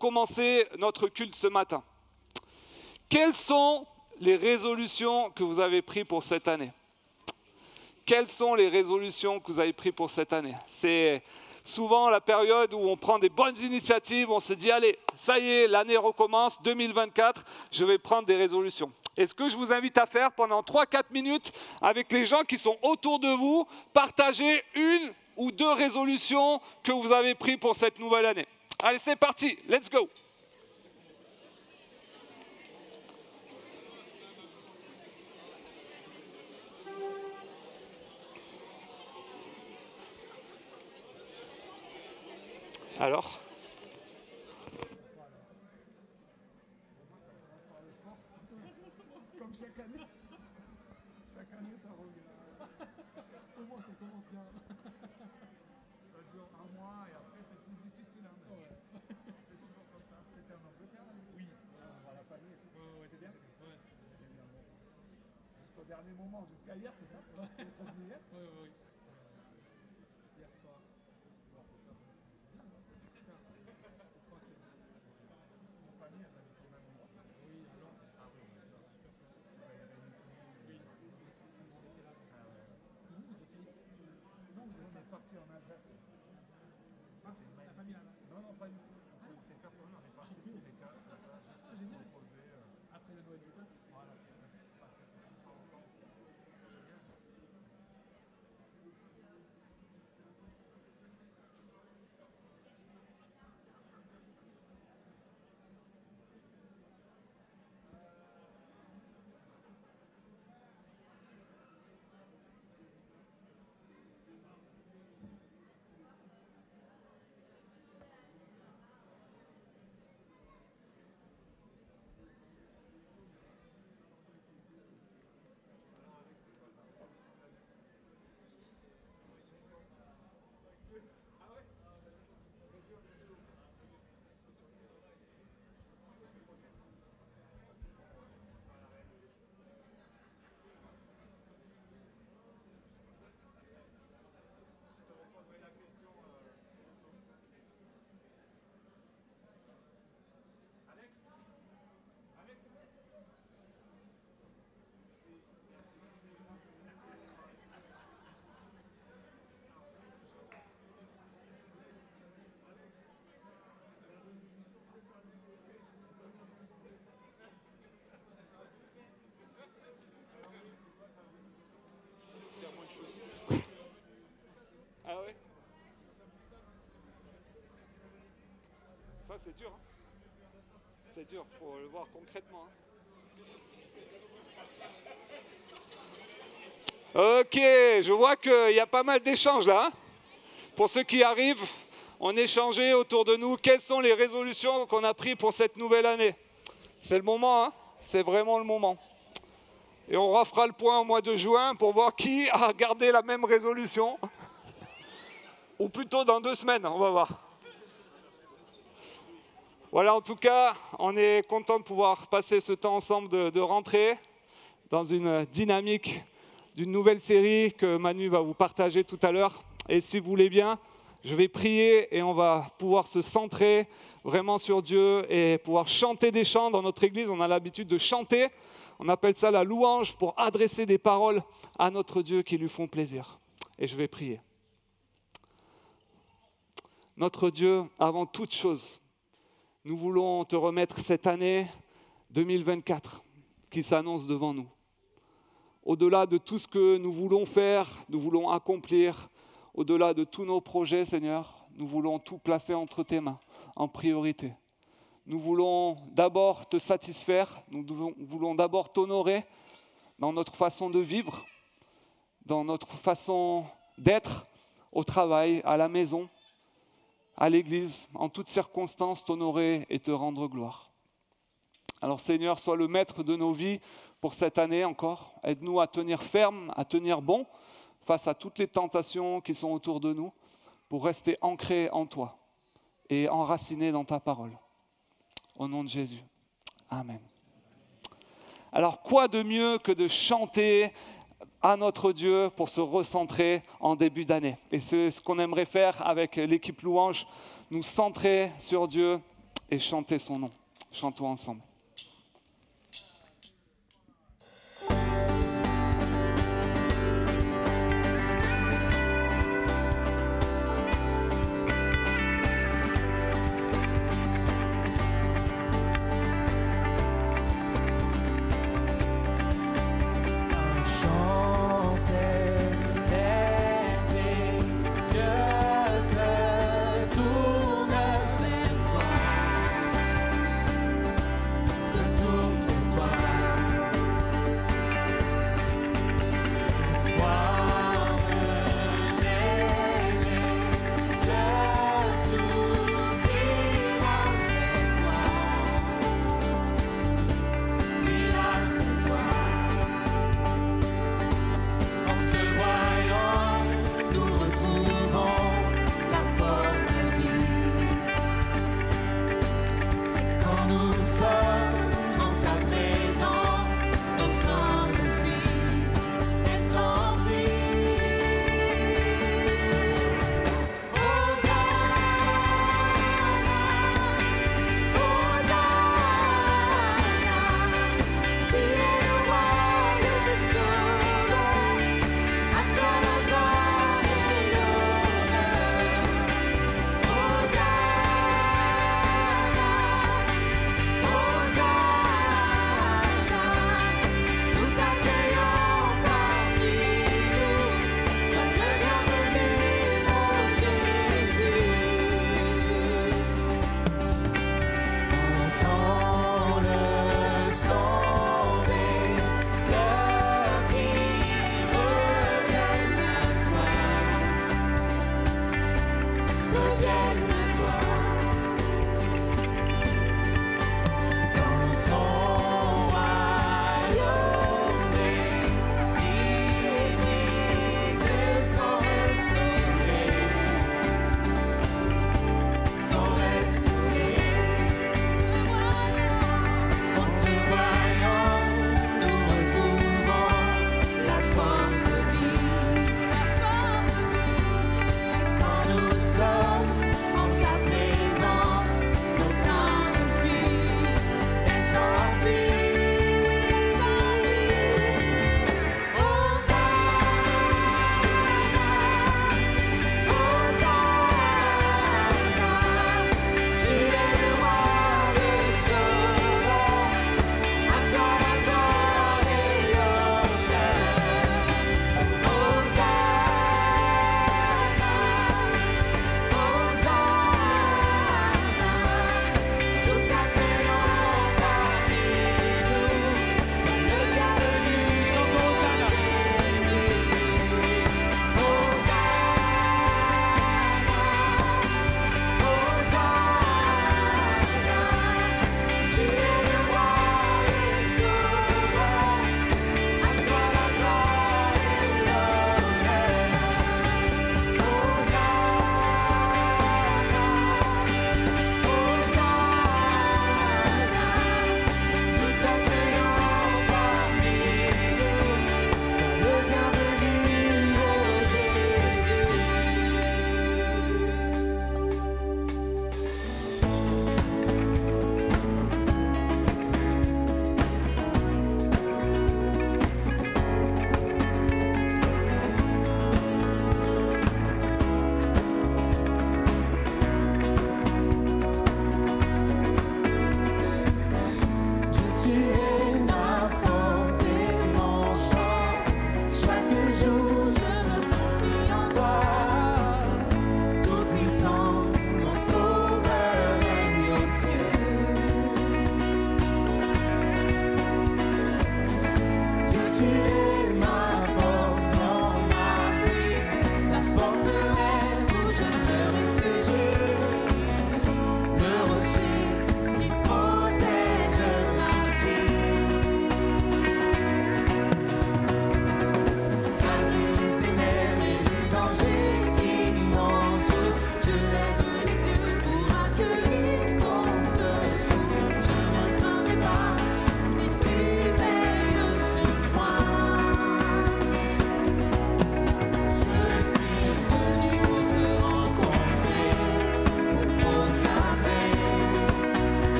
commencer notre culte ce matin. Quelles sont les résolutions que vous avez prises pour cette année? Quelles sont les résolutions que vous avez prises pour cette année? C'est souvent la période où on prend des bonnes initiatives, on se dit, allez, ça y est, l'année recommence, 2024, je vais prendre des résolutions. Et ce que je vous invite à faire pendant 3-4 minutes avec les gens qui sont autour de vous, partagez une ou deux résolutions que vous avez prises pour cette nouvelle année. Allez, c'est parti, let's go! Alors? Comme chaque année ça revient. Au moins ça commence bien. Ça dure un mois et après c'est plus difficile. Hein, ouais. C'est toujours comme ça. C'était en Angleterre? Oui. On voit la famille et tout. Ouais, c'est bien. Ouais. Jusqu'au dernier moment, jusqu'à hier, c'est ça? Ouais. C'est revenu hier? Oui. Hier soir. Bon, c'est bien, c'était super. C'était tranquille. Mon famille, elle habite au même endroit. Oui, à Londres. Ah oui, c'est super. Non, vous êtes parti en Alsace. Ah, c'est la famille là-bas? Non, pas du tout. On connaissait personne, on est partis tous les quatre, comme ça, juste pour se reposer. Après le Noël du coup? Voilà, c'est ça. Passer tout le temps ensemble, c'est génial. Ah ouais? Ça c'est dur. Hein? C'est dur, il faut le voir concrètement. Hein? Ok, je vois qu'il y a pas mal d'échanges là. Hein? Pour ceux qui arrivent, on échangeait autour de nous. Quelles sont les résolutions qu'on a prises pour cette nouvelle année? C'est le moment, hein? C'est vraiment le moment. Et on refera le point au mois de juin pour voir qui a gardé la même résolution. Ou plutôt dans 2 semaines, on va voir. Voilà, en tout cas, on est content de pouvoir passer ce temps ensemble de rentrée dans une dynamique d'une nouvelle série que Manu va vous partager tout à l'heure. Et si vous voulez bien, je vais prier et on va pouvoir se centrer vraiment sur Dieu et pouvoir chanter des chants. Dans notre église, on a l'habitude de chanter. On appelle ça la louange pour adresser des paroles à notre Dieu qui lui font plaisir. Et je vais prier. Notre Dieu, avant toute chose, nous voulons te remettre cette année 2024 qui s'annonce devant nous. Au-delà de tout ce que nous voulons faire, nous voulons accomplir, au-delà de tous nos projets, Seigneur, nous voulons tout placer entre tes mains, en priorité. Nous voulons d'abord te satisfaire, nous voulons d'abord t'honorer dans notre façon de vivre, dans notre façon d'être, au travail, à la maison, à l'église, en toutes circonstances, t'honorer et te rendre gloire. Alors Seigneur, sois le maître de nos vies pour cette année encore. Aide-nous à tenir ferme, à tenir bon face à toutes les tentations qui sont autour de nous pour rester ancrés en toi et enracinés dans ta parole. Au nom de Jésus. Amen. Alors quoi de mieux que de chanter à notre Dieu pour se recentrer en début d'année. Et c'est ce qu'on aimerait faire avec l'équipe Louange, nous centrer sur Dieu et chanter son nom. Chantons ensemble. Tout me fait toi.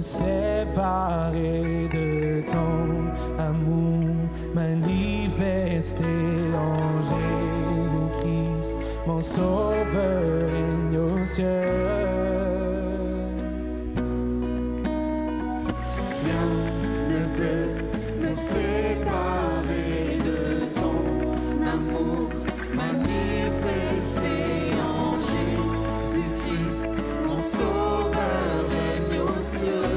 séparer de ton amour manifesté en Jésus-Christ, mon sauveur règne aux cieux. Rien ne peut me séparer de ton amour manifesté en Jésus-Christ, mon sauveur règne aux cieux.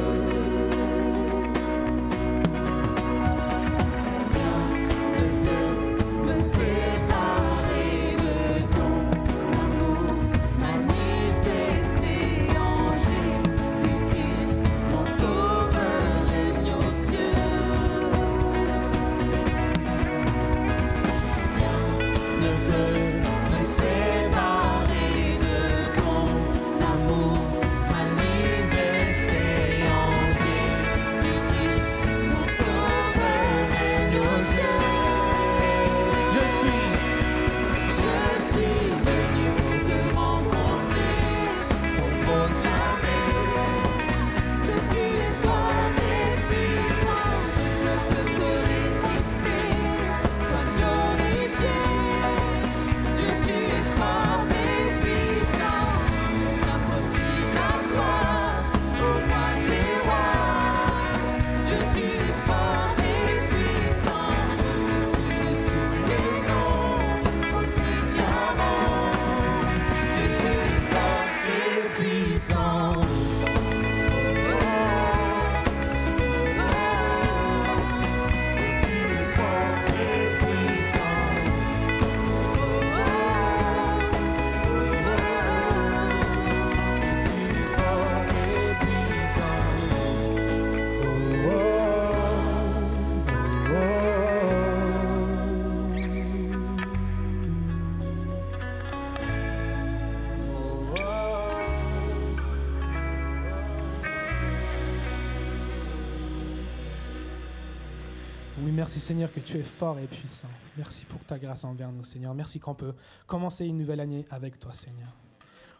Oui, merci Seigneur que tu es fort et puissant. Merci pour ta grâce envers nous, Seigneur. Merci qu'on peut commencer une nouvelle année avec toi, Seigneur.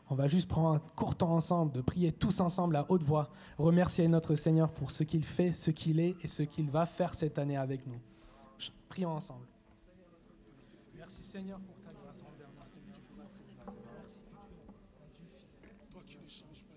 On va juste prendre un court temps ensemble, de prier tous ensemble à haute voix, remercier notre Seigneur pour ce qu'il fait, ce qu'il est et ce qu'il va faire cette année avec nous. Prions ensemble. Merci Seigneur pour ta grâce envers nous, Seigneur. Merci. Toi qui ne changes pas,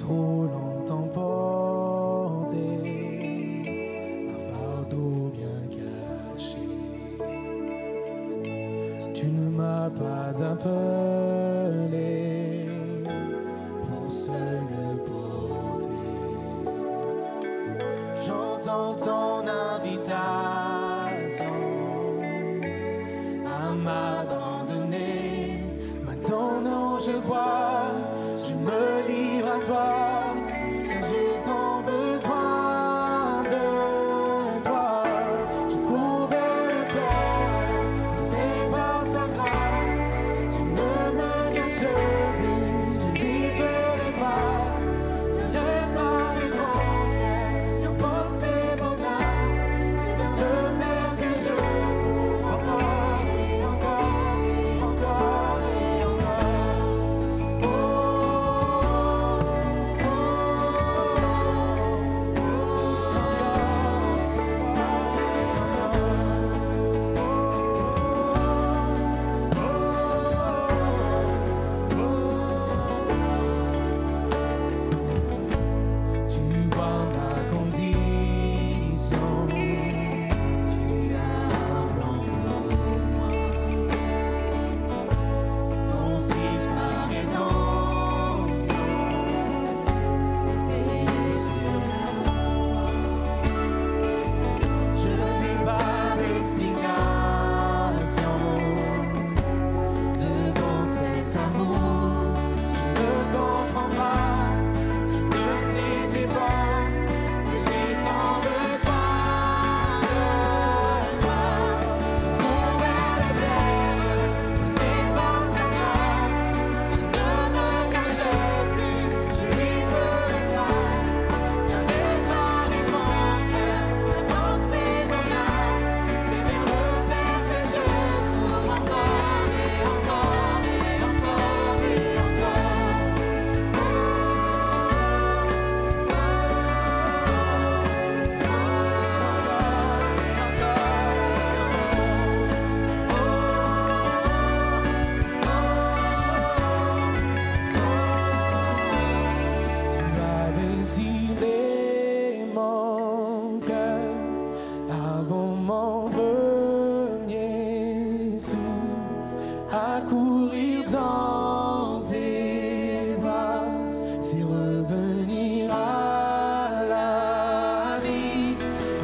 trop longtemps porté un fardeau bien caché. Tu ne m'as pas appelé pour seul le porter. J'entends ton invitation à m'abandonner. Maintenant je vois, je me livre à toi, car j'ai tant besoin de toi. Je cours vers le Père, c'est par sa grâce. Je ne me cache plus, je lui fais les passes. Car par les grands cœurs, viens penser mon âme. C'est vers le Père que je cours encore et encore et encore et encore. Tu vois ma condition, tu as un plan pour moi. Ton fils, ma rédemption, payé sur la croix. Je n'ai pas d'explication devant cet amour. Je ne comprends pas, je ne sais pas, que j'ai tant besoin de toi. Je cours vers le Père, poussé par sa grâce. Je ne me cache plus, je lui ferai face. Car les pas et mon cœur, la pensée, mon âme, c'est vers le Père que je cours encore et encore et encore et encore. Tu avais ciblé mon cœur avant mon premier souffle. À courir dans tes bras, c'est revenir à la vie.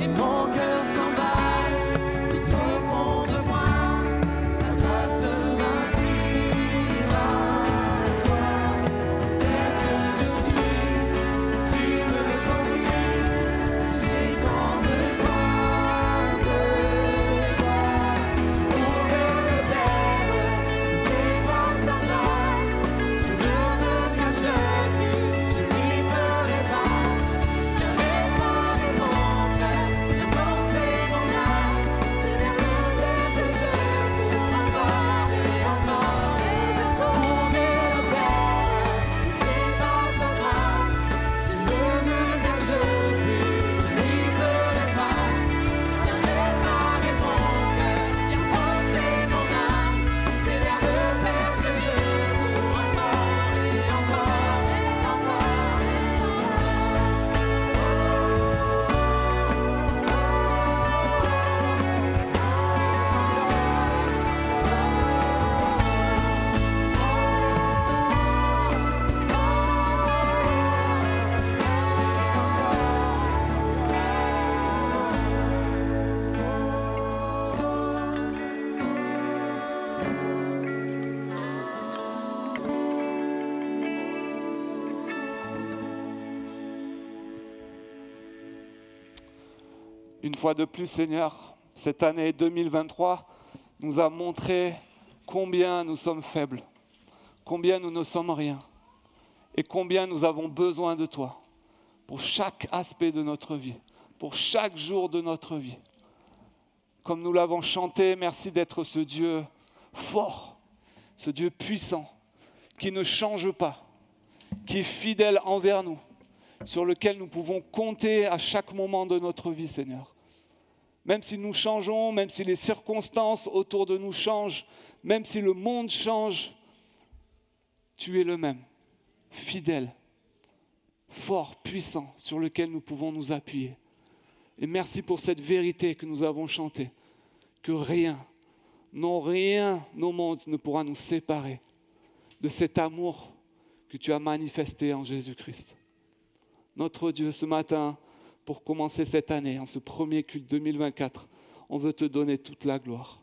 Et mon cœur s'emballe tout au fond de moi. Ta grâce m'attire à toi. Tel que je suis, tu me conduis. J'ai tant besoin de toi. Pour le Père, c'est par sa grâce. Je ne me cache plus, je lui ferai face. Viens réparer mon cœur, viens penser mon âme. C'est vers le Père que je cours encore et encore et encore. Pour le Père, c'est par sa grâce. Je ne me cache plus, je lui ferai face. Viens réparer mon cœur, viens penser mon âme. C'est vers le Père que je cours encore et encore et encore et Une fois de plus, Seigneur, cette année 2023 nous a montré combien nous sommes faibles, combien nous ne sommes rien et combien nous avons besoin de toi pour chaque aspect de notre vie, pour chaque jour de notre vie. Comme nous l'avons chanté, merci d'être ce Dieu fort, ce Dieu puissant, qui ne change pas, qui est fidèle envers nous, sur lequel nous pouvons compter à chaque moment de notre vie, Seigneur. Même si nous changeons, même si les circonstances autour de nous changent, même si le monde change, tu es le même, fidèle, fort, puissant, sur lequel nous pouvons nous appuyer. Et merci pour cette vérité que nous avons chantée, que rien, non rien au monde ne pourra nous séparer de cet amour que tu as manifesté en Jésus-Christ. Notre Dieu, ce matin, pour commencer cette année, en ce premier culte 2024, on veut te donner toute la gloire.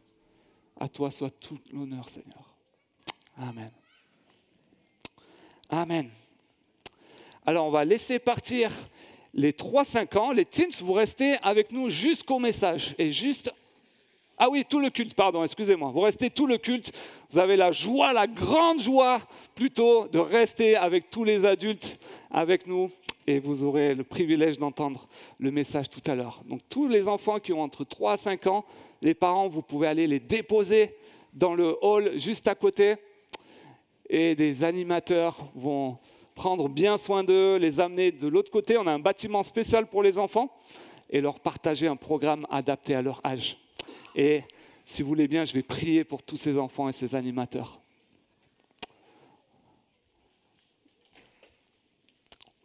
À toi soit tout l'honneur, Seigneur. Amen. Amen. Alors, on va laisser partir les 3-5 ans. Les teens, vous restez avec nous jusqu'au message. Et juste... Ah oui, tout le culte, pardon, excusez-moi. Vous restez tout le culte. Vous avez la joie, la grande joie, plutôt, de rester avec tous les adultes avec nous. Et vous aurez le privilège d'entendre le message tout à l'heure. Donc, tous les enfants qui ont entre 3 à 5 ans, les parents, vous pouvez aller les déposer dans le hall juste à côté. Et des animateurs vont prendre bien soin d'eux, les amener de l'autre côté. On a un bâtiment spécial pour les enfants et leur partager un programme adapté à leur âge. Et si vous voulez bien, je vais prier pour tous ces enfants et ces animateurs.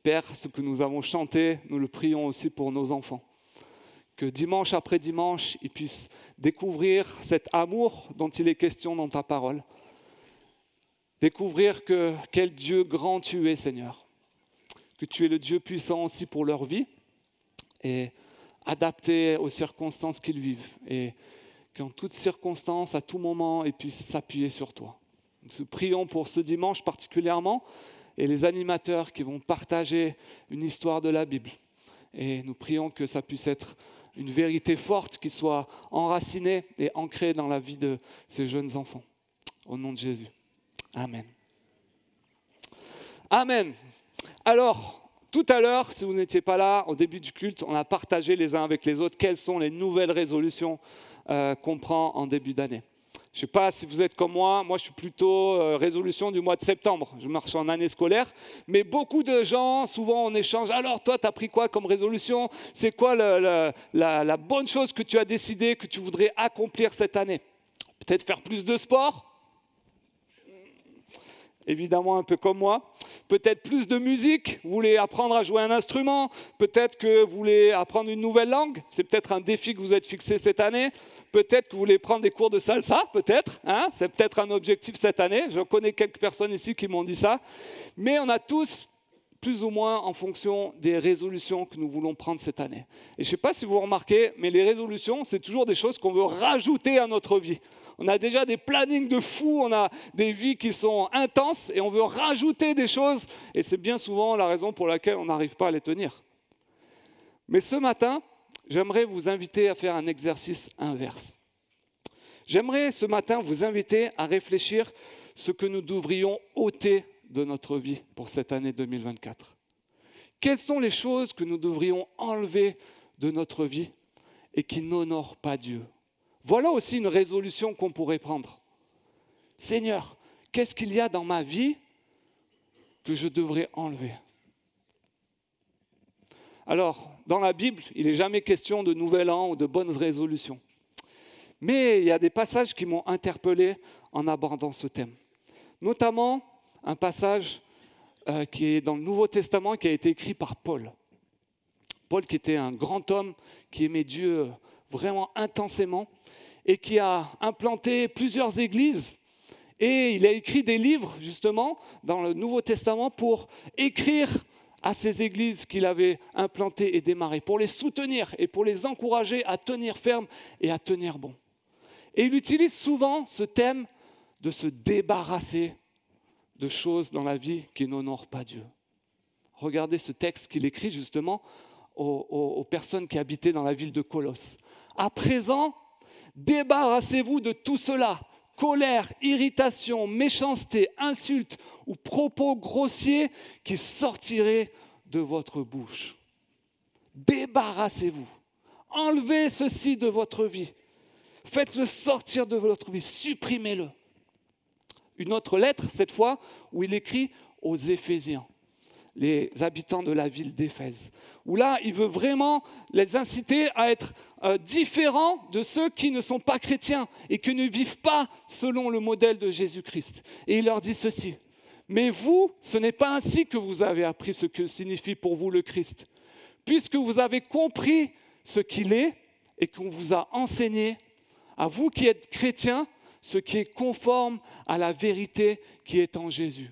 Père, ce que nous avons chanté, nous le prions aussi pour nos enfants. Que dimanche après dimanche, ils puissent découvrir cet amour dont il est question dans ta parole. Découvrir que quel Dieu grand tu es, Seigneur. Que tu es le Dieu puissant aussi pour leur vie et adapté aux circonstances qu'ils vivent. Et qu'en toutes circonstances, à tout moment, ils puissent s'appuyer sur toi. Nous prions pour ce dimanche particulièrement et les animateurs qui vont partager une histoire de la Bible. Et nous prions que ça puisse être une vérité forte qui soit enracinée et ancrée dans la vie de ces jeunes enfants. Au nom de Jésus. Amen. Amen. Alors, tout à l'heure, si vous n'étiez pas là, au début du culte, on a partagé les uns avec les autres quelles sont les nouvelles résolutions qu'on prend en début d'année. Je ne sais pas si vous êtes comme moi je suis plutôt résolution du mois de septembre. Je marche en année scolaire, mais beaucoup de gens, souvent on échange. Alors toi, tu as pris quoi comme résolution? C'est quoi la bonne chose que tu as décidé, que tu voudrais accomplir cette année? Peut-être faire plus de sport? Évidemment un peu comme moi. Peut-être plus de musique, vous voulez apprendre à jouer un instrument, peut-être que vous voulez apprendre une nouvelle langue, c'est peut-être un défi que vous êtes fixé cette année, peut-être que vous voulez prendre des cours de salsa, peut-être, c'est peut-être un objectif cette année, je connais quelques personnes ici qui m'ont dit ça, mais on a tous plus ou moins en fonction des résolutions que nous voulons prendre cette année. Et je ne sais pas si vous remarquez, mais les résolutions, c'est toujours des choses qu'on veut rajouter à notre vie. On a déjà des plannings de fous, on a des vies qui sont intenses et on veut rajouter des choses. Et c'est bien souvent la raison pour laquelle on n'arrive pas à les tenir. Mais ce matin, j'aimerais vous inviter à faire un exercice inverse. J'aimerais ce matin vous inviter à réfléchir ce que nous devrions ôter de notre vie pour cette année 2024. Quelles sont les choses que nous devrions enlever de notre vie et qui n'honorent pas Dieu? Voilà aussi une résolution qu'on pourrait prendre. Seigneur, qu'est-ce qu'il y a dans ma vie que je devrais enlever? Alors, dans la Bible, il n'est jamais question de nouvel an ou de bonnes résolutions. Mais il y a des passages qui m'ont interpellé en abordant ce thème. Notamment un passage qui est dans le Nouveau Testament, qui a été écrit par Paul. Paul qui était un grand homme, qui aimait Dieu vraiment intensément, et qui a implanté plusieurs églises. Et il a écrit des livres, justement, dans le Nouveau Testament, pour écrire à ces églises qu'il avait implantées et démarrées, pour les soutenir et pour les encourager à tenir ferme et à tenir bon. Et il utilise souvent ce thème de se débarrasser de choses dans la vie qui n'honorent pas Dieu. Regardez ce texte qu'il écrit justement aux personnes qui habitaient dans la ville de Colosse. À présent, débarrassez-vous de tout cela, colère, irritation, méchanceté, insultes ou propos grossiers qui sortiraient de votre bouche. Débarrassez-vous, enlevez ceci de votre vie, faites-le sortir de votre vie, supprimez-le. Une autre lettre, cette fois, où il écrit aux Éphésiens, les habitants de la ville d'Éphèse, où là, il veut vraiment les inciter à être différents de ceux qui ne sont pas chrétiens et qui ne vivent pas selon le modèle de Jésus-Christ. Et il leur dit ceci: Mais vous, ce n'est pas ainsi que vous avez appris ce que signifie pour vous le Christ. Puisque vous avez compris ce qu'il est et qu'on vous a enseigné, à vous qui êtes chrétiens, ce qui est conforme à la vérité qui est en Jésus.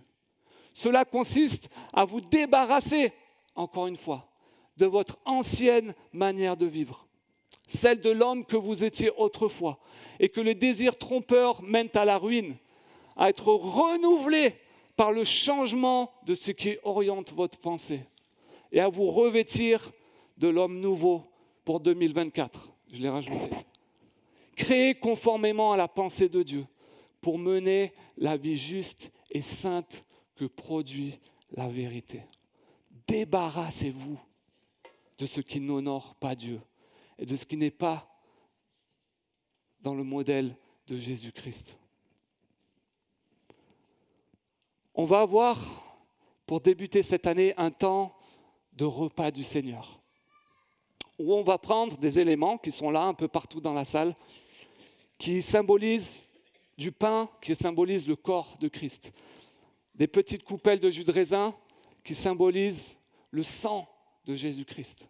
Cela consiste à vous débarrasser, encore une fois, de votre ancienne manière de vivre, celle de l'homme que vous étiez autrefois, et que les désirs trompeurs mènent à la ruine, à être renouvelés par le changement de ce qui oriente votre pensée, et à vous revêtir de l'homme nouveau pour 2024. Je l'ai rajouté. Créé conformément à la pensée de Dieu pour mener la vie juste et sainte que produit la vérité. Débarrassez-vous de ce qui n'honore pas Dieu et de ce qui n'est pas dans le modèle de Jésus-Christ. On va avoir, pour débuter cette année, un temps de repas du Seigneur, où on va prendre des éléments qui sont là un peu partout dans la salle, qui symbolisent du pain, qui symbolisent le corps de Christ. Des petites coupelles de jus de raisin qui symbolisent le sang de Jésus-Christ.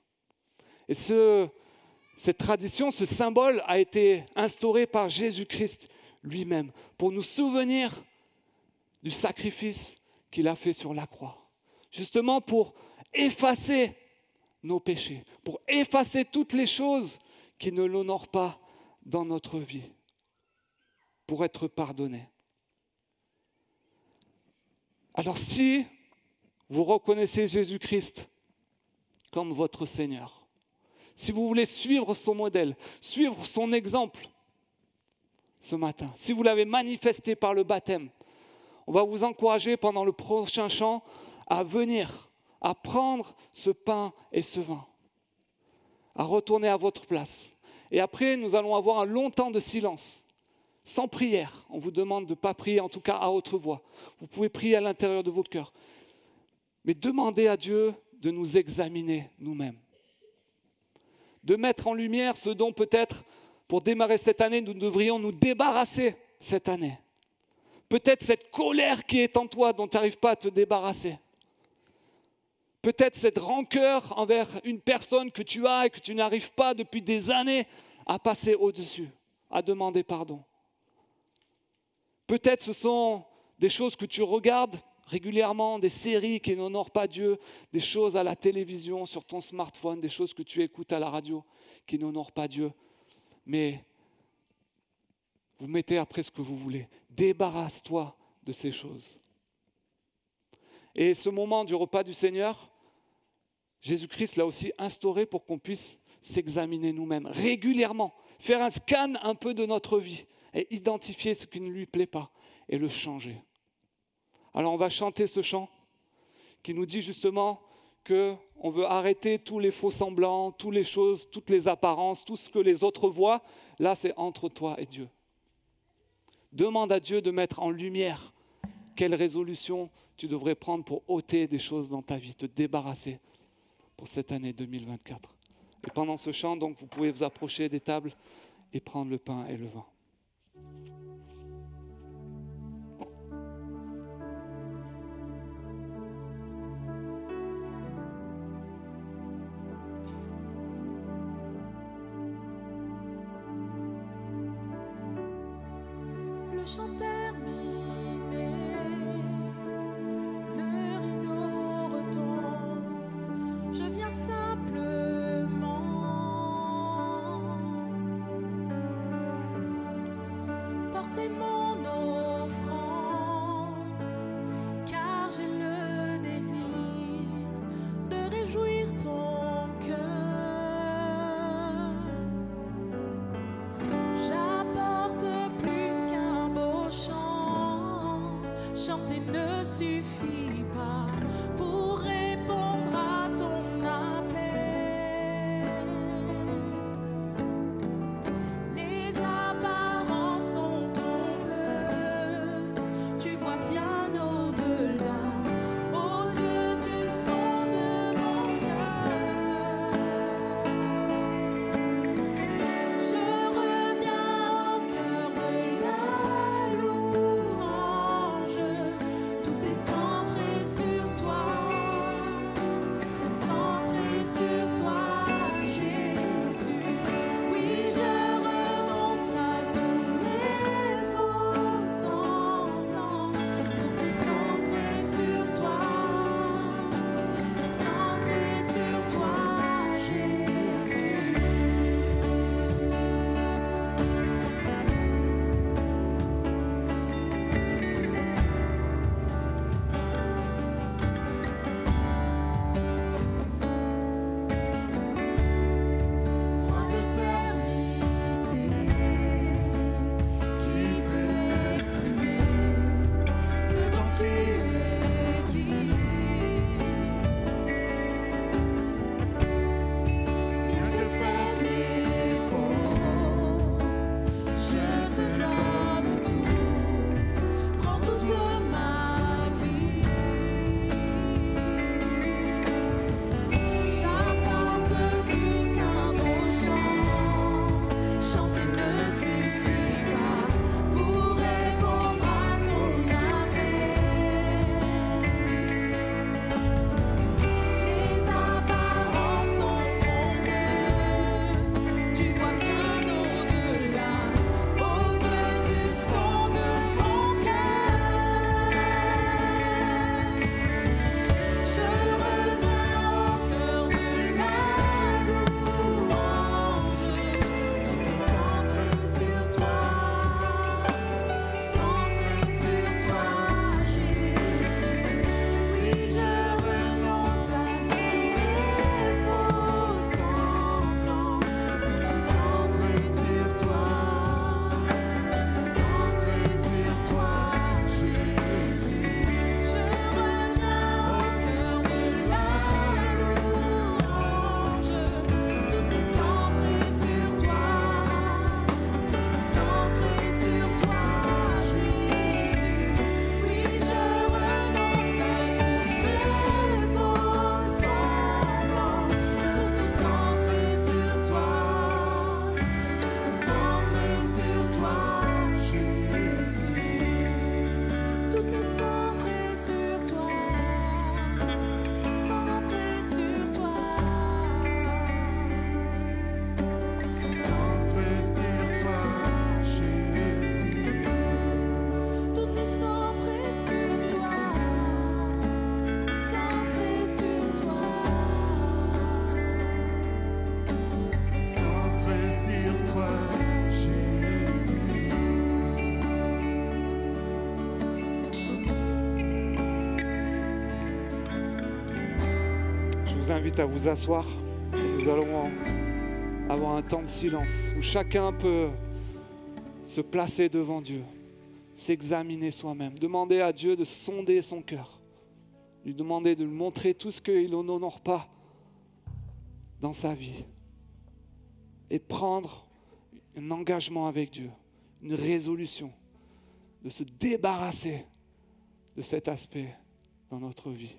Et cette tradition, ce symbole a été instauré par Jésus-Christ lui-même pour nous souvenir du sacrifice qu'il a fait sur la croix. Justement pour effacer nos péchés, pour effacer toutes les choses qui ne l'honorent pas dans notre vie, pour être pardonnés. Alors si vous reconnaissez Jésus-Christ comme votre Seigneur, si vous voulez suivre son modèle, suivre son exemple ce matin, si vous l'avez manifesté par le baptême, on va vous encourager pendant le prochain chant à venir, à prendre ce pain et ce vin, à retourner à votre place. Et après, nous allons avoir un long temps de silence, sans prière. On vous demande de ne pas prier, en tout cas à haute voix. Vous pouvez prier à l'intérieur de votre cœur. Mais demandez à Dieu de nous examiner nous-mêmes. De mettre en lumière ce dont peut-être, pour démarrer cette année, nous devrions nous débarrasser cette année. Peut-être cette colère qui est en toi dont tu n'arrives pas à te débarrasser. Peut-être cette rancœur envers une personne que tu as et que tu n'arrives pas depuis des années à passer au-dessus, à demander pardon. Peut-être ce sont des choses que tu regardes régulièrement, des séries qui n'honorent pas Dieu, des choses à la télévision, sur ton smartphone, des choses que tu écoutes à la radio qui n'honorent pas Dieu. Mais vous mettez après ce que vous voulez. Débarrasse-toi de ces choses. Et ce moment du repas du Seigneur, Jésus-Christ l'a aussi instauré pour qu'on puisse s'examiner nous-mêmes régulièrement, faire un scan un peu de notre vie et identifier ce qui ne lui plaît pas et le changer. Alors on va chanter ce chant qui nous dit justement qu'on veut arrêter tous les faux semblants, toutes les choses, toutes les apparences, tout ce que les autres voient. Là, c'est entre toi et Dieu. Demande à Dieu de mettre en lumière quelle résolution tu devrais prendre pour ôter des choses dans ta vie, te débarrasser pour cette année 2024. Et pendant ce chant, donc, vous pouvez vous approcher des tables et prendre le pain et le vin. Le chant terminé, le rideau retombe, je viens simplement porter mon offrande, car j'ai le désir de réjouir ton cœur. J'apporte plus qu'un beau chant, chanter ne suffit pas pour répondre à ton appel. Les apparences sont trompeuses, vous invite à vous asseoir. Nous allons avoir un temps de silence où chacun peut se placer devant Dieu, s'examiner soi-même, demander à Dieu de sonder son cœur, lui demander de lui montrer tout ce qu'il n'honore pas dans sa vie et prendre un engagement avec Dieu, une résolution de se débarrasser de cet aspect dans notre vie.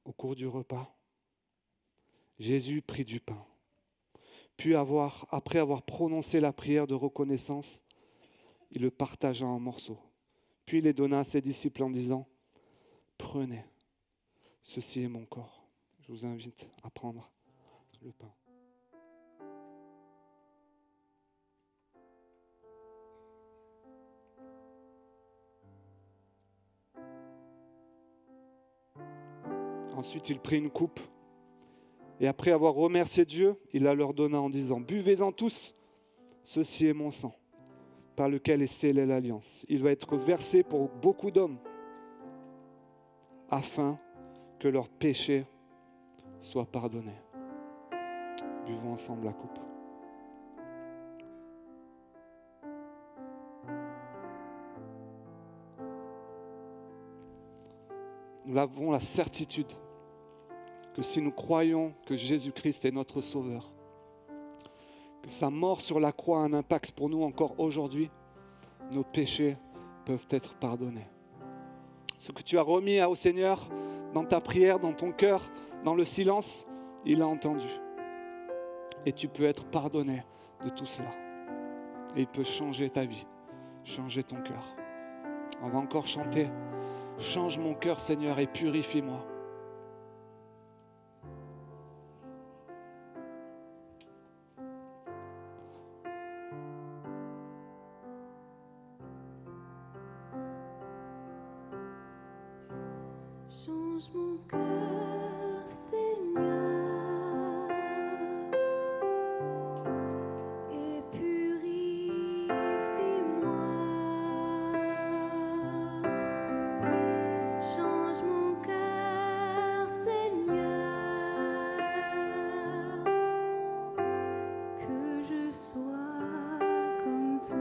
Au cours du repas, Jésus prit du pain, puis après avoir prononcé la prière de reconnaissance, il le partagea en morceaux. Puis il les donna à ses disciples en disant « Prenez, ceci est mon corps. » Je vous invite à prendre le pain. Ensuite, il prit une coupe et après avoir remercié Dieu, il la leur donna en disant « Buvez-en tous, ceci est mon sang, par lequel est scellée l'alliance. Il va être versé pour beaucoup d'hommes, afin que leurs péchés soient pardonnés. » Buvons ensemble la coupe. Nous avons la certitude que si nous croyons que Jésus-Christ est notre Sauveur, que sa mort sur la croix a un impact pour nous encore aujourd'hui, nos péchés peuvent être pardonnés. Ce que tu as remis au Seigneur dans ta prière, dans ton cœur, dans le silence, il a entendu. Et tu peux être pardonné de tout cela. Et il peut changer ta vie, changer ton cœur. On va encore chanter « Change mon cœur, Seigneur, et purifie-moi ». Change mon cœur, Seigneur, et purifie-moi. Change mon cœur, Seigneur, que je sois comme toi.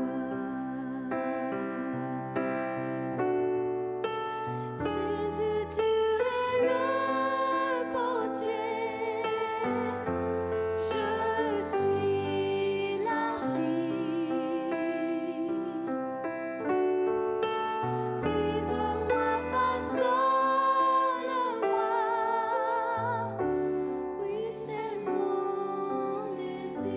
Jésus, tu es le portier, je suis l'argile. Brise-moi, façonne-moi, oui c'est mon désir.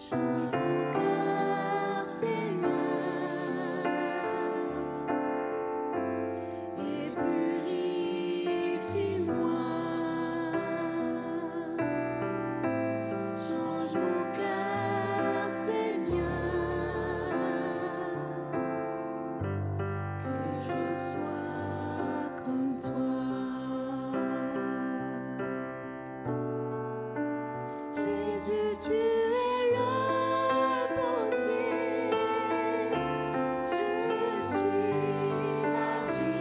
Change mon cœur, Seigneur, et purifie-moi. Change mon cœur, Seigneur, que je sois comme toi. Jésus, tu es le portier, je suis l'argile.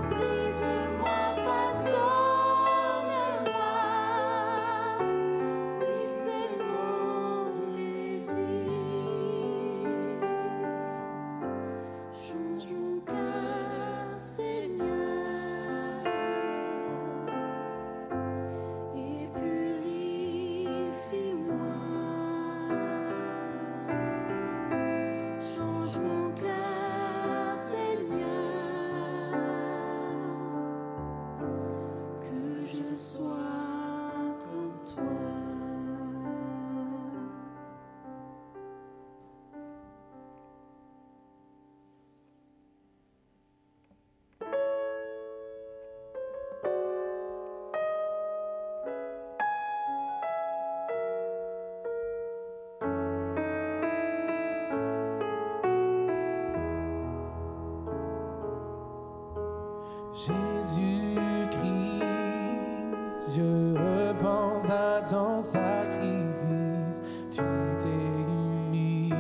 Brise-moi, façonne-moi, oui c'est mon désir. Change mon cœur, Seigneur, et purifie-moi. Change mon cœur, Seigneur, que je sois comme toi. Jésus-Christ, je repense à ton sacrifice. Tu t'es humilié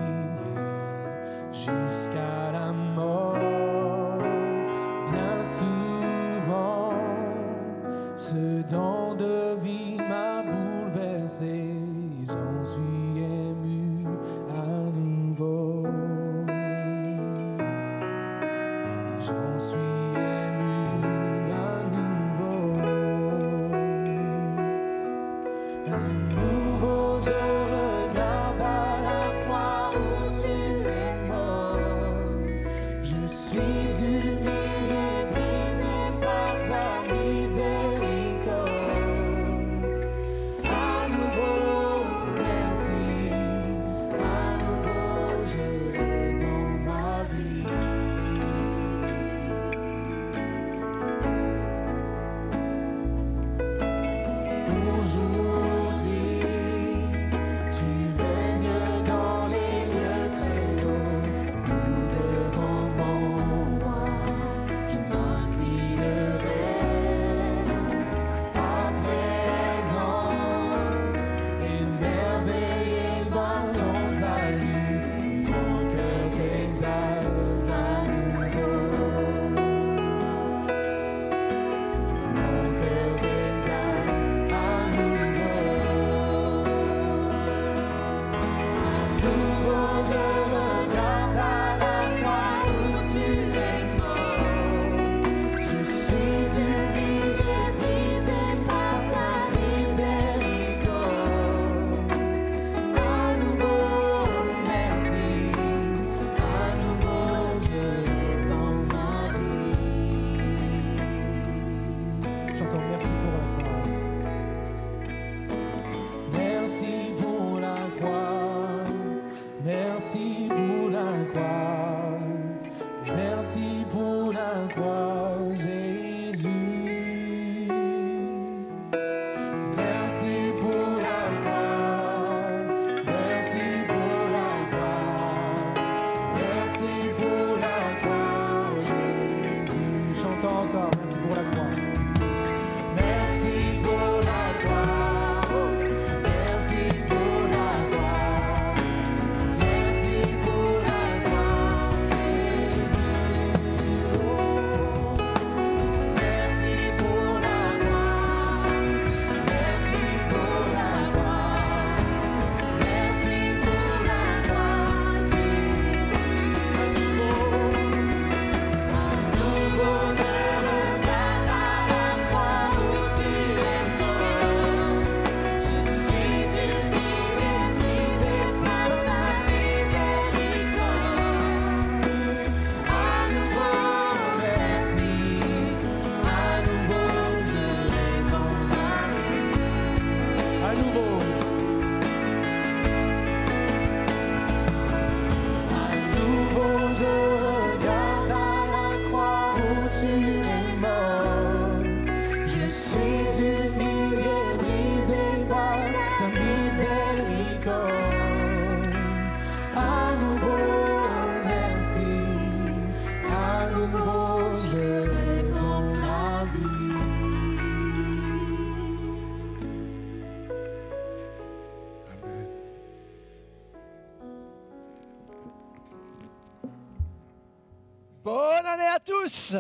jusqu'à la mort. Bien souvent, ce don de vie m'a bouleversé. J'en suis ému à nouveau. Et j'en suis ému à nouveau. À nouveau, je regarde à la croix où tu es mort. Je suis humilié, brisé par ta miséricorde. À nouveau, merci. À nouveau, je répands ma vie. Aujourd'hui, tu règnes dans les lieux très hauts. Nous devant mon roi, je m'inclinerai. À présent, émerveillé dans ton salut, mon cœur t'exalte à nouveau. Mon cœur t'exalte à nouveau. À nouveau, je regarde à la croix où tu es mort. Je suis humilié, brisé par ta miséricorde. À nouveau, merci. À nouveau, je répands ma vie. Bonne année à tous.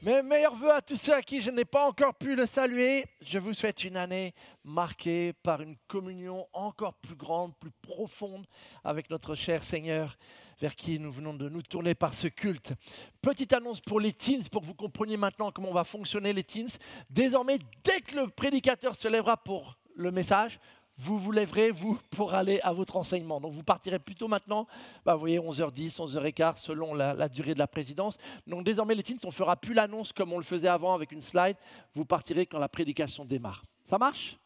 Mes meilleurs voeux à tous ceux à qui je n'ai pas encore pu le saluer. Je vous souhaite une année marquée par une communion encore plus grande, plus profonde avec notre cher Seigneur, vers qui nous venons de nous tourner par ce culte. Petite annonce pour les teens, pour que vous compreniez maintenant comment va fonctionner les teens. Désormais, dès que le prédicateur se lèvera pour le message, vous vous lèverez, vous, pour aller à votre enseignement. Donc, vous partirez plutôt maintenant, vous voyez, 11h10, 11h15, selon la durée de la présidence. Donc, désormais, les teens, on ne fera plus l'annonce comme on le faisait avant avec une slide. Vous partirez quand la prédication démarre. Ça marche ?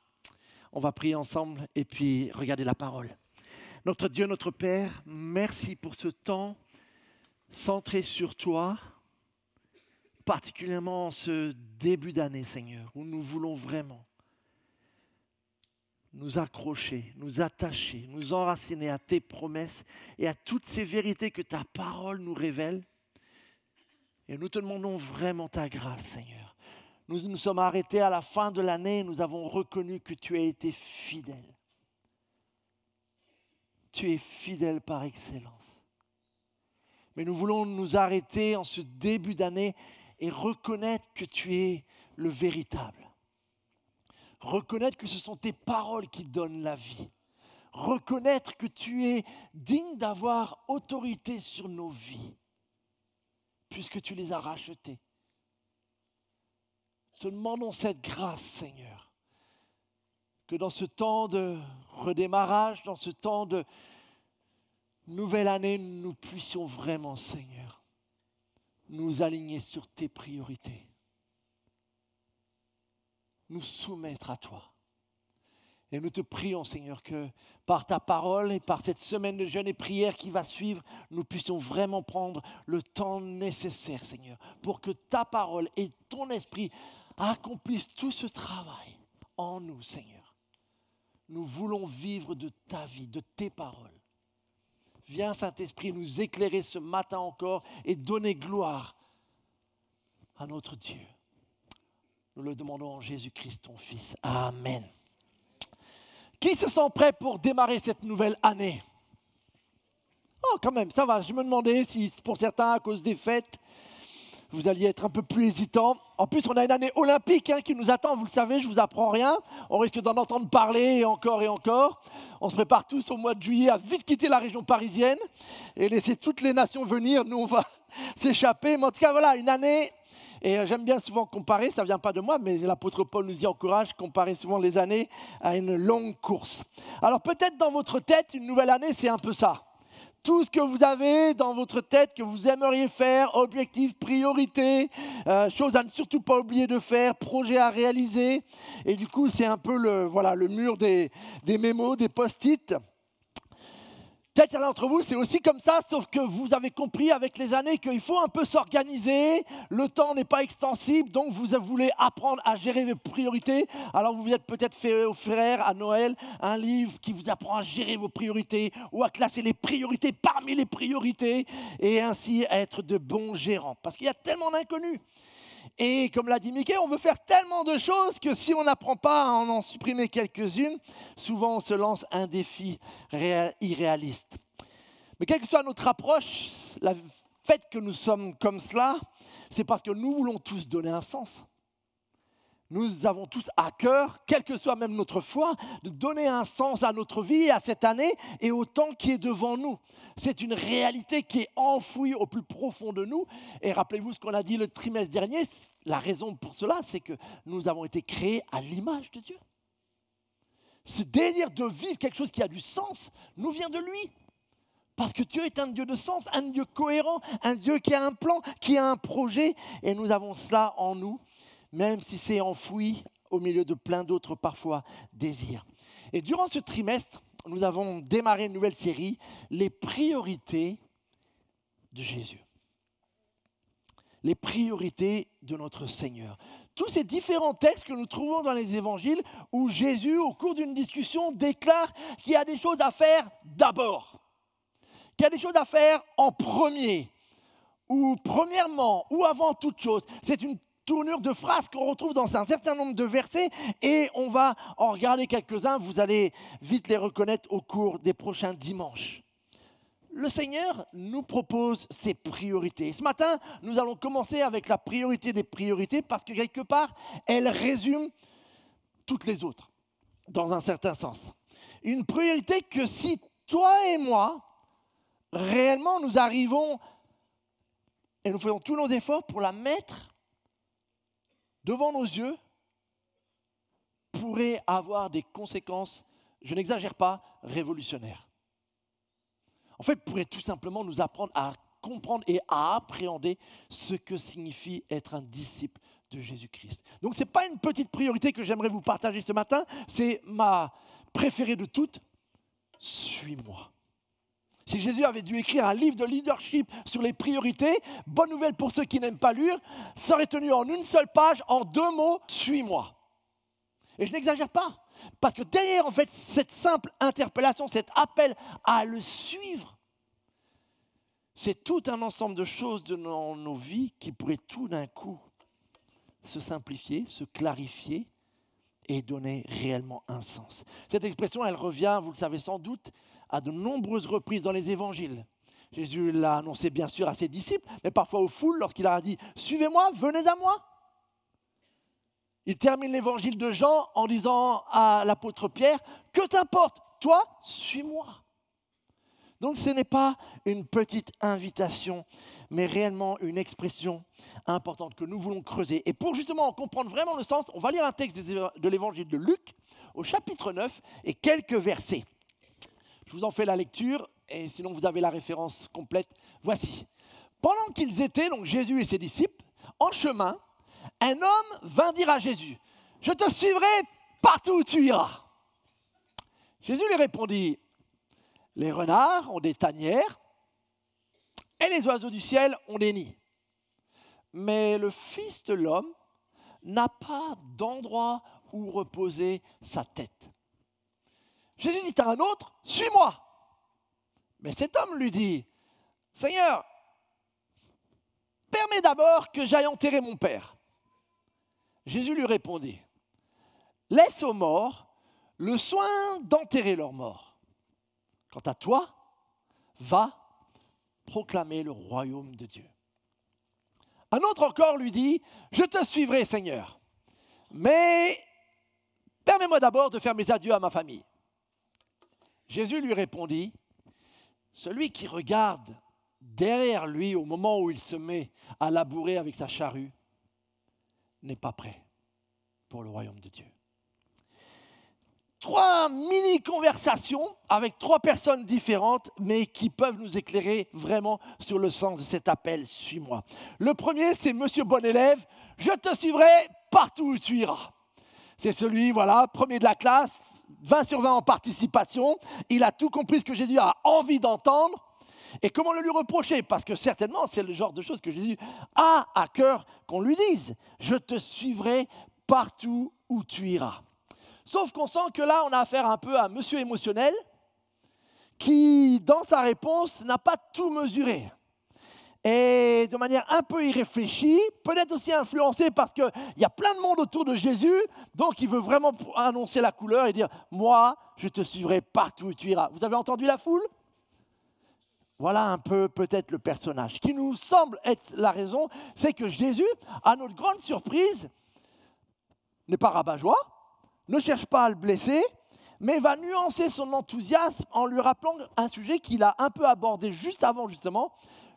On va prier ensemble et puis regarder la parole. Notre Dieu, notre Père, merci pour ce temps centré sur toi, particulièrement en ce début d'année, Seigneur, où nous voulons vraiment nous accrocher, nous attacher, nous enraciner à tes promesses et à toutes ces vérités que ta parole nous révèle. Et nous te demandons vraiment ta grâce, Seigneur. Nous nous sommes arrêtés à la fin de l'année et nous avons reconnu que tu as été fidèle. Tu es fidèle par excellence. Mais nous voulons nous arrêter en ce début d'année et reconnaître que tu es le véritable. Reconnaître que ce sont tes paroles qui donnent la vie. Reconnaître que tu es digne d'avoir autorité sur nos vies, puisque tu les as rachetées. Te demandons cette grâce, Seigneur, que dans ce temps de redémarrage, dans ce temps de nouvelle année, nous puissions vraiment, Seigneur, nous aligner sur tes priorités. Nous soumettre à toi. Et nous te prions, Seigneur, que par ta parole et par cette semaine de jeûne et prière qui va suivre, nous puissions vraiment prendre le temps nécessaire, Seigneur, pour que ta parole et ton esprit accomplissent tout ce travail en nous, Seigneur. Nous voulons vivre de ta vie, de tes paroles. Viens, Saint-Esprit, nous éclairer ce matin encore et donner gloire à notre Dieu. Nous le demandons en Jésus-Christ, ton Fils. Amen. Qui se sent prêt pour démarrer cette nouvelle année ? Oh, quand même, ça va. Je me demandais si, pour certains, à cause des fêtes, vous alliez être un peu plus hésitants. En plus, on a une année olympique qui nous attend. Vous le savez, je ne vous apprends rien. On risque d'en entendre parler et encore et encore. On se prépare tous au mois de juillet à vite quitter la région parisienne et laisser toutes les nations venir. Nous, on va s'échapper. Mais en tout cas, voilà, une année... Et j'aime bien souvent comparer, ça ne vient pas de moi, mais l'apôtre Paul nous y encourage, comparer souvent les années à une longue course. Alors peut-être dans votre tête, une nouvelle année, c'est un peu ça. Tout ce que vous avez dans votre tête, que vous aimeriez faire, objectifs, priorités, choses à ne surtout pas oublier de faire, projets à réaliser. Et du coup, c'est un peu le mur des mémos, des post-it. Peut-être certains d'entre vous, c'est aussi comme ça, sauf que vous avez compris avec les années qu'il faut un peu s'organiser, le temps n'est pas extensible, donc vous voulez apprendre à gérer vos priorités. Alors vous vous êtes peut-être fait offrir à Noël un livre qui vous apprend à gérer vos priorités ou à classer les priorités parmi les priorités et ainsi à être de bons gérants. Parce qu'il y a tellement d'inconnus. Et comme l'a dit Mickey, on veut faire tellement de choses que si on n'apprend pas à en supprimer quelques-unes, souvent on se lance un défi irréaliste. Mais quelle que soit notre approche, le fait que nous sommes comme cela, c'est parce que nous voulons tous donner un sens. Nous avons tous à cœur, quelle que soit même notre foi, de donner un sens à notre vie, à cette année et au temps qui est devant nous. C'est une réalité qui est enfouie au plus profond de nous. Et rappelez-vous ce qu'on a dit le trimestre dernier, la raison pour cela, c'est que nous avons été créés à l'image de Dieu. Ce désir de vivre quelque chose qui a du sens nous vient de lui. Parce que Dieu est un Dieu de sens, un Dieu cohérent, un Dieu qui a un plan, qui a un projet. Et nous avons cela en nous, même si c'est enfoui au milieu de plein d'autres, parfois, désirs. Et durant ce trimestre, nous avons démarré une nouvelle série, les priorités de Jésus. Les priorités de notre Seigneur. Tous ces différents textes que nous trouvons dans les évangiles où Jésus, au cours d'une discussion, déclare qu'il y a des choses à faire d'abord, qu'il y a des choses à faire en premier, ou premièrement, ou avant toute chose. C'est une tournure de phrases qu'on retrouve dans un certain nombre de versets et on va en regarder quelques-uns. Vous allez vite les reconnaître au cours des prochains dimanches. le Seigneur nous propose ses priorités. Ce matin, nous allons commencer avec la priorité des priorités parce que quelque part, elle résume toutes les autres, dans un certain sens. Une priorité que si toi et moi, réellement, nous arrivons et nous faisons tous nos efforts pour la mettre devant nos yeux, pourrait avoir des conséquences, je n'exagère pas, révolutionnaires. En fait, pourrait tout simplement nous apprendre à comprendre et à appréhender ce que signifie être un disciple de Jésus-Christ. Donc, ce n'est pas une petite priorité que j'aimerais vous partager ce matin, c'est ma préférée de toutes. Suis-moi. Si Jésus avait dû écrire un livre de leadership sur les priorités, bonne nouvelle pour ceux qui n'aiment pas lire, ça aurait tenu en une seule page, en 2 mots, suis-moi. Et je n'exagère pas, parce que derrière, en fait, cette simple interpellation, cet appel à le suivre, c'est tout un ensemble de choses dans nos vies qui pourraient tout d'un coup se simplifier, se clarifier et donner réellement un sens. Cette expression, elle revient, vous le savez sans doute, à de nombreuses reprises dans les évangiles. Jésus l'a annoncé bien sûr à ses disciples, mais parfois aux foules lorsqu'il leur a dit « Suivez-moi, venez à moi ». Il termine l'évangile de Jean en disant à l'apôtre Pierre « Que t'importe, toi, suis-moi ». Donc ce n'est pas une petite invitation, mais réellement une expression importante que nous voulons creuser. Et pour justement en comprendre vraiment le sens, on va lire un texte de l'évangile de Luc au chapitre 9 et quelques versets. Je vous en fais la lecture et sinon vous avez la référence complète. Voici. Pendant qu'ils étaient, donc Jésus et ses disciples, en chemin, un homme vint dire à Jésus, « Je te suivrai partout où tu iras. » Jésus lui répondit, « Les renards ont des tanières et les oiseaux du ciel ont des nids. Mais le Fils de l'homme n'a pas d'endroit où reposer sa tête. » Jésus dit à un autre, « Suis-moi. » Mais cet homme lui dit, « Seigneur, permets d'abord que j'aille enterrer mon père. » Jésus lui répondit, « Laisse aux morts le soin d'enterrer leurs morts. Quant à toi, va proclamer le royaume de Dieu. » Un autre encore lui dit, « Je te suivrai, Seigneur, mais permets-moi d'abord de faire mes adieux à ma famille. » Jésus lui répondit, « Celui qui regarde derrière lui au moment où il se met à labourer avec sa charrue n'est pas prêt pour le royaume de Dieu. » 3 mini-conversations avec 3 personnes différentes, mais qui peuvent nous éclairer vraiment sur le sens de cet appel « Suis-moi ». Le premier, c'est Monsieur Bon Élève, « Je te suivrai partout où tu iras ». C'est celui, voilà, premier de la classe, 20 sur 20 en participation. Il a tout compris ce que Jésus a envie d'entendre. Et comment le lui reprocher? Parce que certainement, c'est le genre de choses que Jésus a à cœur qu'on lui dise. « Je te suivrai partout où tu iras ». Sauf qu'on sent que là, on a affaire un peu à monsieur émotionnel qui, dans sa réponse, n'a pas tout mesuré. Et de manière un peu irréfléchie, peut-être aussi influencé parce qu'il y a plein de monde autour de Jésus, donc il veut vraiment annoncer la couleur et dire « Moi, je te suivrai partout où tu iras ». Vous avez entendu la foule? Voilà un peu peut-être le personnage. Ce qui nous semble être la raison, c'est que Jésus, à notre grande surprise, n'est pas rabat-joie, ne cherche pas à le blesser, mais va nuancer son enthousiasme en lui rappelant un sujet qu'il a un peu abordé juste avant, justement,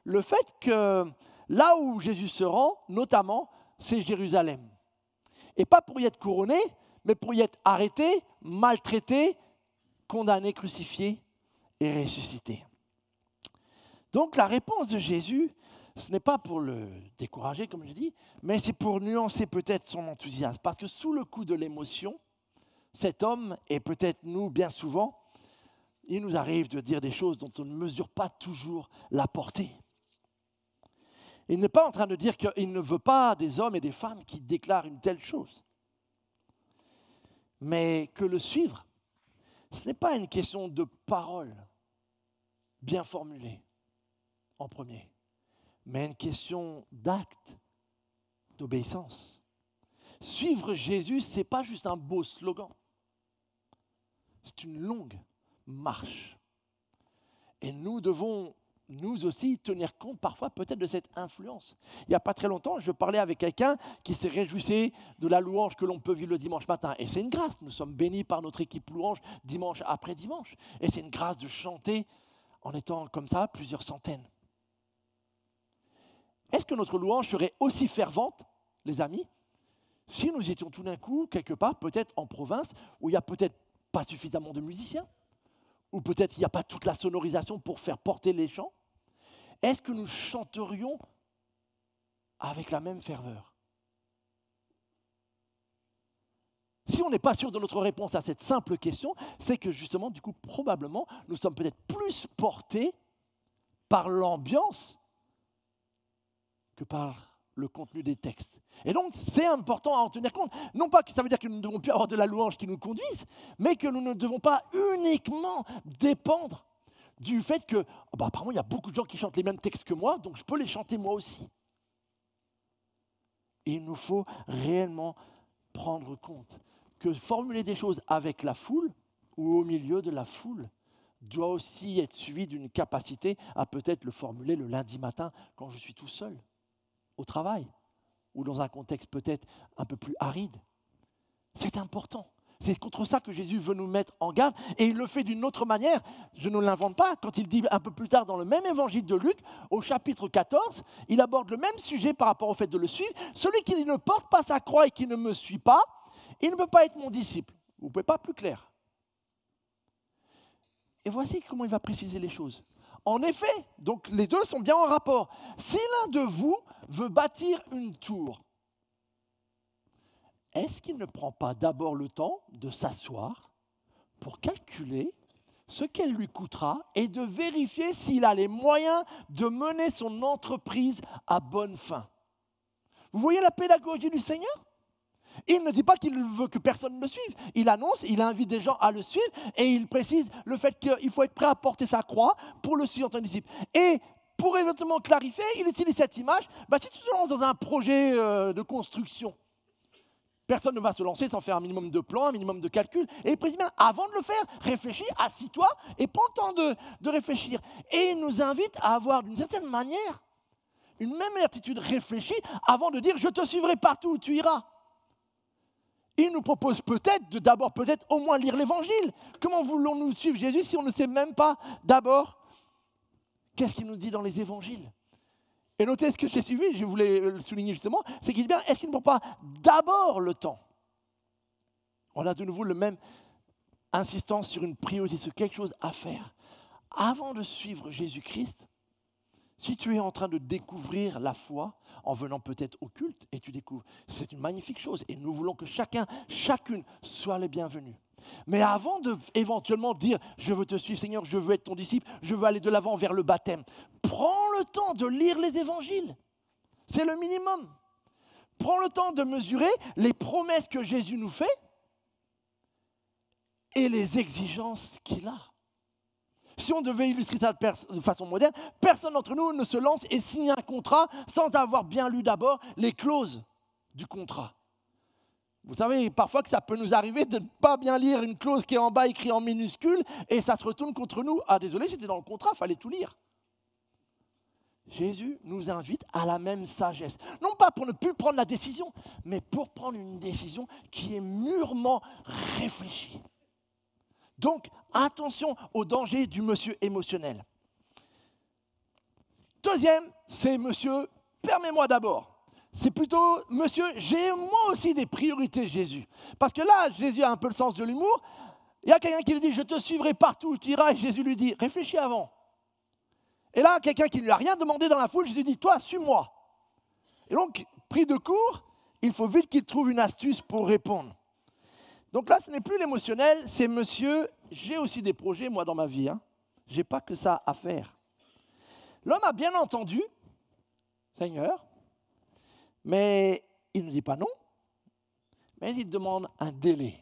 le fait que là où Jésus se rend, notamment, c'est Jérusalem. Et pas pour y être couronné, mais pour y être arrêté, maltraité, condamné, crucifié et ressuscité. Donc la réponse de Jésus, ce n'est pas pour le décourager, comme je dis, mais c'est pour nuancer peut-être son enthousiasme. Parce que sous le coup de l'émotion, cet homme, et peut-être nous bien souvent, il nous arrive de dire des choses dont on ne mesure pas toujours la portée. Il n'est pas en train de dire qu'il ne veut pas des hommes et des femmes qui déclarent une telle chose. Mais que le suivre, ce n'est pas une question de parole bien formulée en premier, mais une question d'acte, d'obéissance. Suivre Jésus, ce n'est pas juste un beau slogan. C'est une longue marche. Et nous devons, nous aussi, tenir compte parfois peut-être de cette influence. Il n'y a pas très longtemps, je parlais avec quelqu'un qui se réjouissait de la louange que l'on peut vivre le dimanche matin. Et c'est une grâce, nous sommes bénis par notre équipe louange dimanche après dimanche. Et c'est une grâce de chanter en étant comme ça plusieurs centaines. Est-ce que notre louange serait aussi fervente, les amis, si nous étions tout d'un coup, quelque part, peut-être en province, où il n'y a peut-être pas suffisamment de musiciens, ou peut-être il n'y a pas toute la sonorisation pour faire porter les chants? Est-ce que nous chanterions avec la même ferveur? Si on n'est pas sûr de notre réponse à cette simple question, c'est que justement, du coup, probablement, nous sommes peut-être plus portés par l'ambiance que par le contenu des textes. Et donc, c'est important à en tenir compte. Non pas que ça veut dire que nous ne devons plus avoir de la louange qui nous conduise, mais que nous ne devons pas uniquement dépendre du fait que, apparemment, il y a beaucoup de gens qui chantent les mêmes textes que moi, donc je peux les chanter moi aussi. Et il nous faut réellement prendre compte que formuler des choses avec la foule ou au milieu de la foule doit aussi être suivi d'une capacité à peut-être le formuler le lundi matin quand je suis tout seul, au travail, ou dans un contexte peut-être un peu plus aride. C'est important. C'est contre ça que Jésus veut nous mettre en garde, et il le fait d'une autre manière. Je ne l'invente pas. Quand il dit un peu plus tard dans le même évangile de Luc, au chapitre 14, il aborde le même sujet par rapport au fait de le suivre. Celui qui ne porte pas sa croix et qui ne me suit pas, il ne peut pas être mon disciple. Vous ne pouvez pas plus clair. Et voici comment il va préciser les choses. En effet, donc les deux sont bien en rapport. Si l'un de vous veut bâtir une tour, est-ce qu'il ne prend pas d'abord le temps de s'asseoir pour calculer ce qu'elle lui coûtera et de vérifier s'il a les moyens de mener son entreprise à bonne fin? Vous voyez la pédagogie du Seigneur? Il ne dit pas qu'il veut que personne le suive. Il annonce, il invite des gens à le suivre et il précise le fait qu'il faut être prêt à porter sa croix pour le suivre en tant que disciple. Et pour éventuellement clarifier, il utilise cette image. Si tu te lances dans un projet de construction, personne ne va se lancer sans faire un minimum de plan, un minimum de calcul. Et il précise bien, avant de le faire, réfléchis, assis-toi et prends le temps de réfléchir. Et il nous invite à avoir d'une certaine manière une même attitude réfléchie avant de dire « je te suivrai partout où tu iras ». Il nous propose peut-être de d'abord, peut-être au moins lire l'Évangile. Comment voulons-nous suivre Jésus si on ne sait même pas d'abord qu'est-ce qu'il nous dit dans les Évangiles? Et notez ce que j'ai suivi, je voulais le souligner justement, c'est qu'il dit bien, est-ce qu'il ne prend pas d'abord le temps? On a de nouveau le même insistance sur une priorité, sur quelque chose à faire. Avant de suivre Jésus-Christ, si tu es en train de découvrir la foi, en venant peut-être au culte, et tu découvres, c'est une magnifique chose, et nous voulons que chacune soit les bienvenus. Mais avant de éventuellement dire, je veux te suivre Seigneur, je veux être ton disciple, je veux aller de l'avant vers le baptême, prends le temps de lire les évangiles. C'est le minimum. Prends le temps de mesurer les promesses que Jésus nous fait et les exigences qu'il a. Si on devait illustrer ça de façon moderne, personne d'entre nous ne se lance et signe un contrat sans avoir bien lu d'abord les clauses du contrat. Vous savez, parfois que ça peut nous arriver de ne pas bien lire une clause qui est en bas écrite en minuscule et ça se retourne contre nous. Ah désolé, c'était dans le contrat, il fallait tout lire. Jésus nous invite à la même sagesse. Non pas pour ne plus prendre la décision, mais pour prendre une décision qui est mûrement réfléchie. Donc, attention au danger du monsieur émotionnel. Deuxième, c'est monsieur, permets-moi d'abord. C'est plutôt, monsieur, j'ai moi aussi des priorités, Jésus. Parce que là, Jésus a un peu le sens de l'humour. Il y a quelqu'un qui lui dit, je te suivrai partout où tu iras. Et Jésus lui dit, réfléchis avant. Et là, quelqu'un qui ne lui a rien demandé dans la foule, Jésus dit, toi, suis-moi. Et donc, pris de court, il faut vite qu'il trouve une astuce pour répondre. Donc là, ce n'est plus l'émotionnel, c'est monsieur, j'ai aussi des projets, moi, dans ma vie. Je n'ai pas que ça à faire. L'homme a bien entendu, Seigneur, mais il ne dit pas non, mais il demande un délai.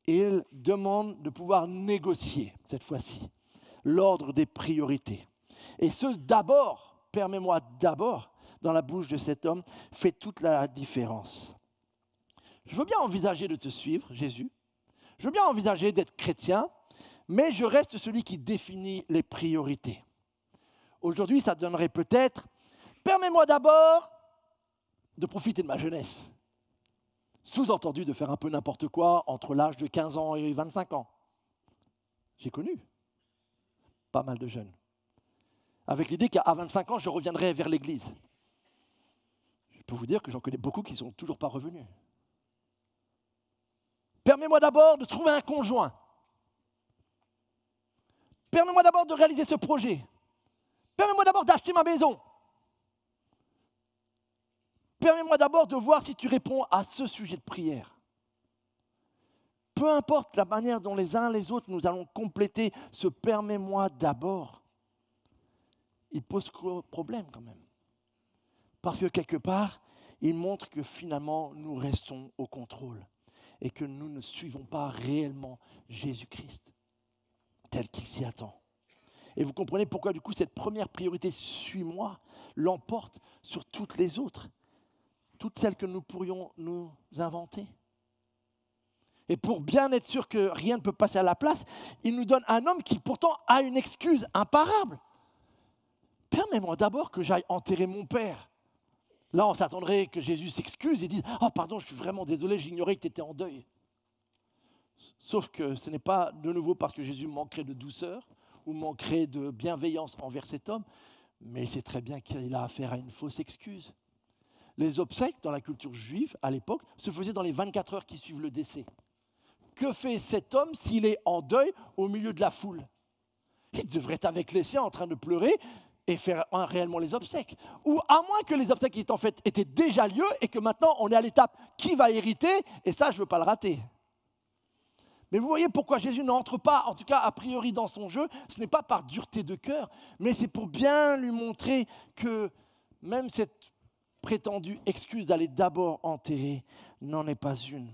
Il demande de pouvoir négocier, cette fois-ci, l'ordre des priorités. Et ce d'abord, permets-moi d'abord, dans la bouche de cet homme, fait toute la différence. Je veux bien envisager de te suivre, Jésus. Je veux bien envisager d'être chrétien, mais je reste celui qui définit les priorités. Aujourd'hui, ça donnerait peut-être « Permets-moi d'abord de profiter de ma jeunesse ». Sous-entendu de faire un peu n'importe quoi entre l'âge de 15 ans et 25 ans. J'ai connu pas mal de jeunes. Avec l'idée qu'à 25 ans, je reviendrai vers l'Église. Je peux vous dire que j'en connais beaucoup qui ne sont toujours pas revenus. Permets-moi d'abord de trouver un conjoint. Permets-moi d'abord de réaliser ce projet. Permets-moi d'abord d'acheter ma maison. Permets-moi d'abord de voir si tu réponds à ce sujet de prière. Peu importe la manière dont les uns les autres nous allons compléter ce « permets-moi d'abord », il pose problème quand même. Parce que quelque part, il montre que finalement, nous restons au contrôle et que nous ne suivons pas réellement Jésus-Christ tel qu'il s'y attend. Et vous comprenez pourquoi du coup cette première priorité « suis-moi » l'emporte sur toutes les autres, toutes celles que nous pourrions nous inventer. Et pour bien être sûr que rien ne peut passer à la place, il nous donne un homme qui pourtant a une excuse imparable. Permets-moi d'abord que j'aille enterrer mon père. Là, on s'attendrait que Jésus s'excuse et dise « Oh pardon, je suis vraiment désolé, j'ignorais que tu étais en deuil. » Sauf que ce n'est pas de nouveau parce que Jésus manquerait de douceur ou manquerait de bienveillance envers cet homme, mais il sait très bien qu'il a affaire à une fausse excuse. Les obsèques dans la culture juive, à l'époque, se faisaient dans les 24 heures qui suivent le décès. Que fait cet homme s'il est en deuil au milieu de la foule? Il devrait être avec les siens en train de pleurer et faire réellement les obsèques. Ou à moins que les obsèques en fait étaient déjà lieu et que maintenant on est à l'étape qui va hériter, et ça je ne veux pas le rater. Mais vous voyez pourquoi Jésus n'entre pas, en tout cas a priori dans son jeu, ce n'est pas par dureté de cœur, mais c'est pour bien lui montrer que même cette prétendue excuse d'aller d'abord enterrer n'en est pas une.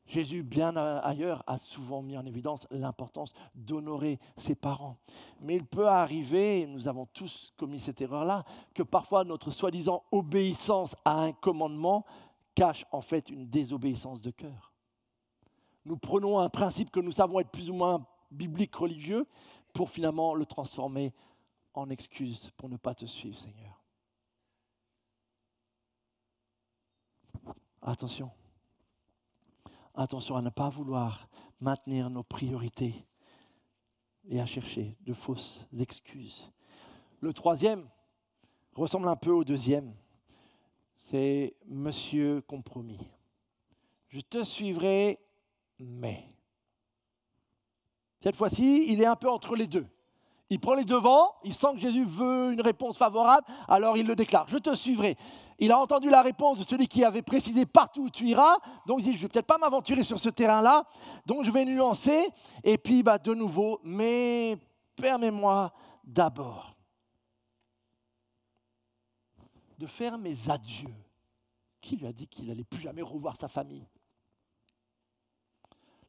Jésus, bien ailleurs, a souvent mis en évidence l'importance d'honorer ses parents. Mais il peut arriver, et nous avons tous commis cette erreur-là, que parfois notre soi-disant obéissance à un commandement cache en fait une désobéissance de cœur. Nous prenons un principe que nous savons être plus ou moins biblique, religieux, pour finalement le transformer en excuse pour ne pas te suivre, Seigneur. Attention. Attention à ne pas vouloir maintenir nos priorités et à chercher de fausses excuses. Le troisième ressemble un peu au deuxième. C'est Monsieur Compromis. Je te suivrai, mais. Cette fois-ci, il est un peu entre les deux. Il prend les devants, il sent que Jésus veut une réponse favorable, alors il le déclare. Je te suivrai. Il a entendu la réponse de celui qui avait précisé partout où tu iras. Donc il dit, je ne vais peut-être pas m'aventurer sur ce terrain-là. Donc je vais nuancer. Et puis de nouveau, mais permets-moi d'abord de faire mes adieux. Qui lui a dit qu'il n'allait plus jamais revoir sa famille?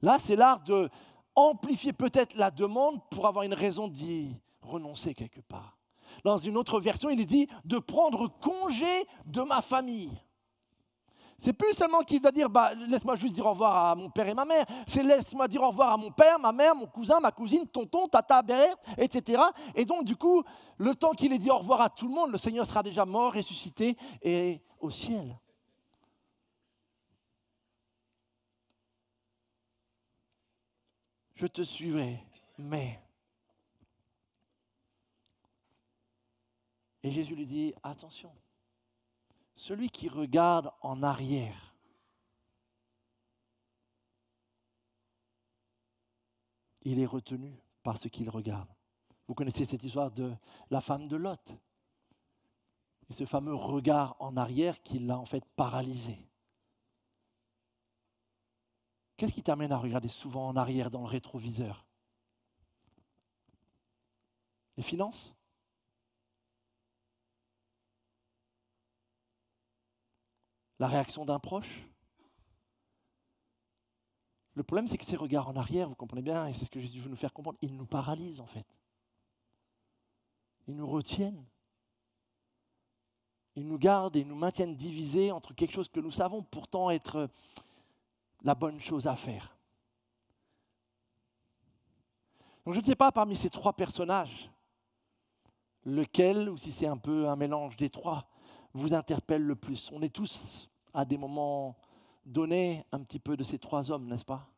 Là, c'est l'art de amplifier peut-être la demande pour avoir une raison d'y renoncer quelque part. Dans une autre version, il est dit de prendre congé de ma famille. C'est plus seulement qu'il doit dire laisse-moi juste dire au revoir à mon père et ma mère. C'est laisse-moi dire au revoir à mon père, ma mère, mon cousin, ma cousine, tonton, tata, bère, etc. Et donc du coup, le temps qu'il ait dit au revoir à tout le monde, le Seigneur sera déjà mort, ressuscité et au ciel. Je te suivrai, mais... Et Jésus lui dit, attention, celui qui regarde en arrière, il est retenu par ce qu'il regarde. Vous connaissez cette histoire de la femme de Lot. Et ce fameux regard en arrière qui l'a en fait paralysé. Qu'est-ce qui t'amène à regarder souvent en arrière dans le rétroviseur? Les finances? La réaction d'un proche? Le problème, c'est que ces regards en arrière, vous comprenez bien, et c'est ce que Jésus veut nous faire comprendre, ils nous paralysent en fait. Ils nous retiennent. Ils nous gardent et nous maintiennent divisés entre quelque chose que nous savons pourtant être la bonne chose à faire. Donc je ne sais pas parmi ces trois personnages, lequel, ou si c'est un peu un mélange des trois, vous interpelle le plus. On est tous, à des moments donnés, un petit peu de ces trois hommes, n'est-ce pas?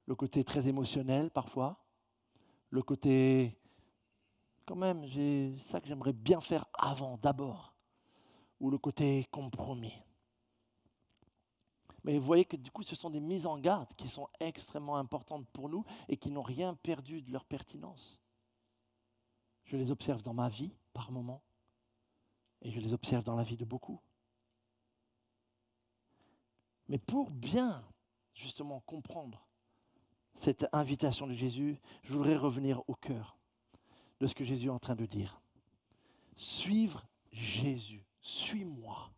Le côté très émotionnel parfois, le côté, quand même, j'ai ça que j'aimerais bien faire avant, d'abord, ou le côté compromis. Mais vous voyez que du coup, ce sont des mises en garde qui sont extrêmement importantes pour nous et qui n'ont rien perdu de leur pertinence. Je les observe dans ma vie, par moments, et je les observe dans la vie de beaucoup. Mais pour bien, justement, comprendre cette invitation de Jésus, je voudrais revenir au cœur de ce que Jésus est en train de dire. Suivre Jésus, suis-moi.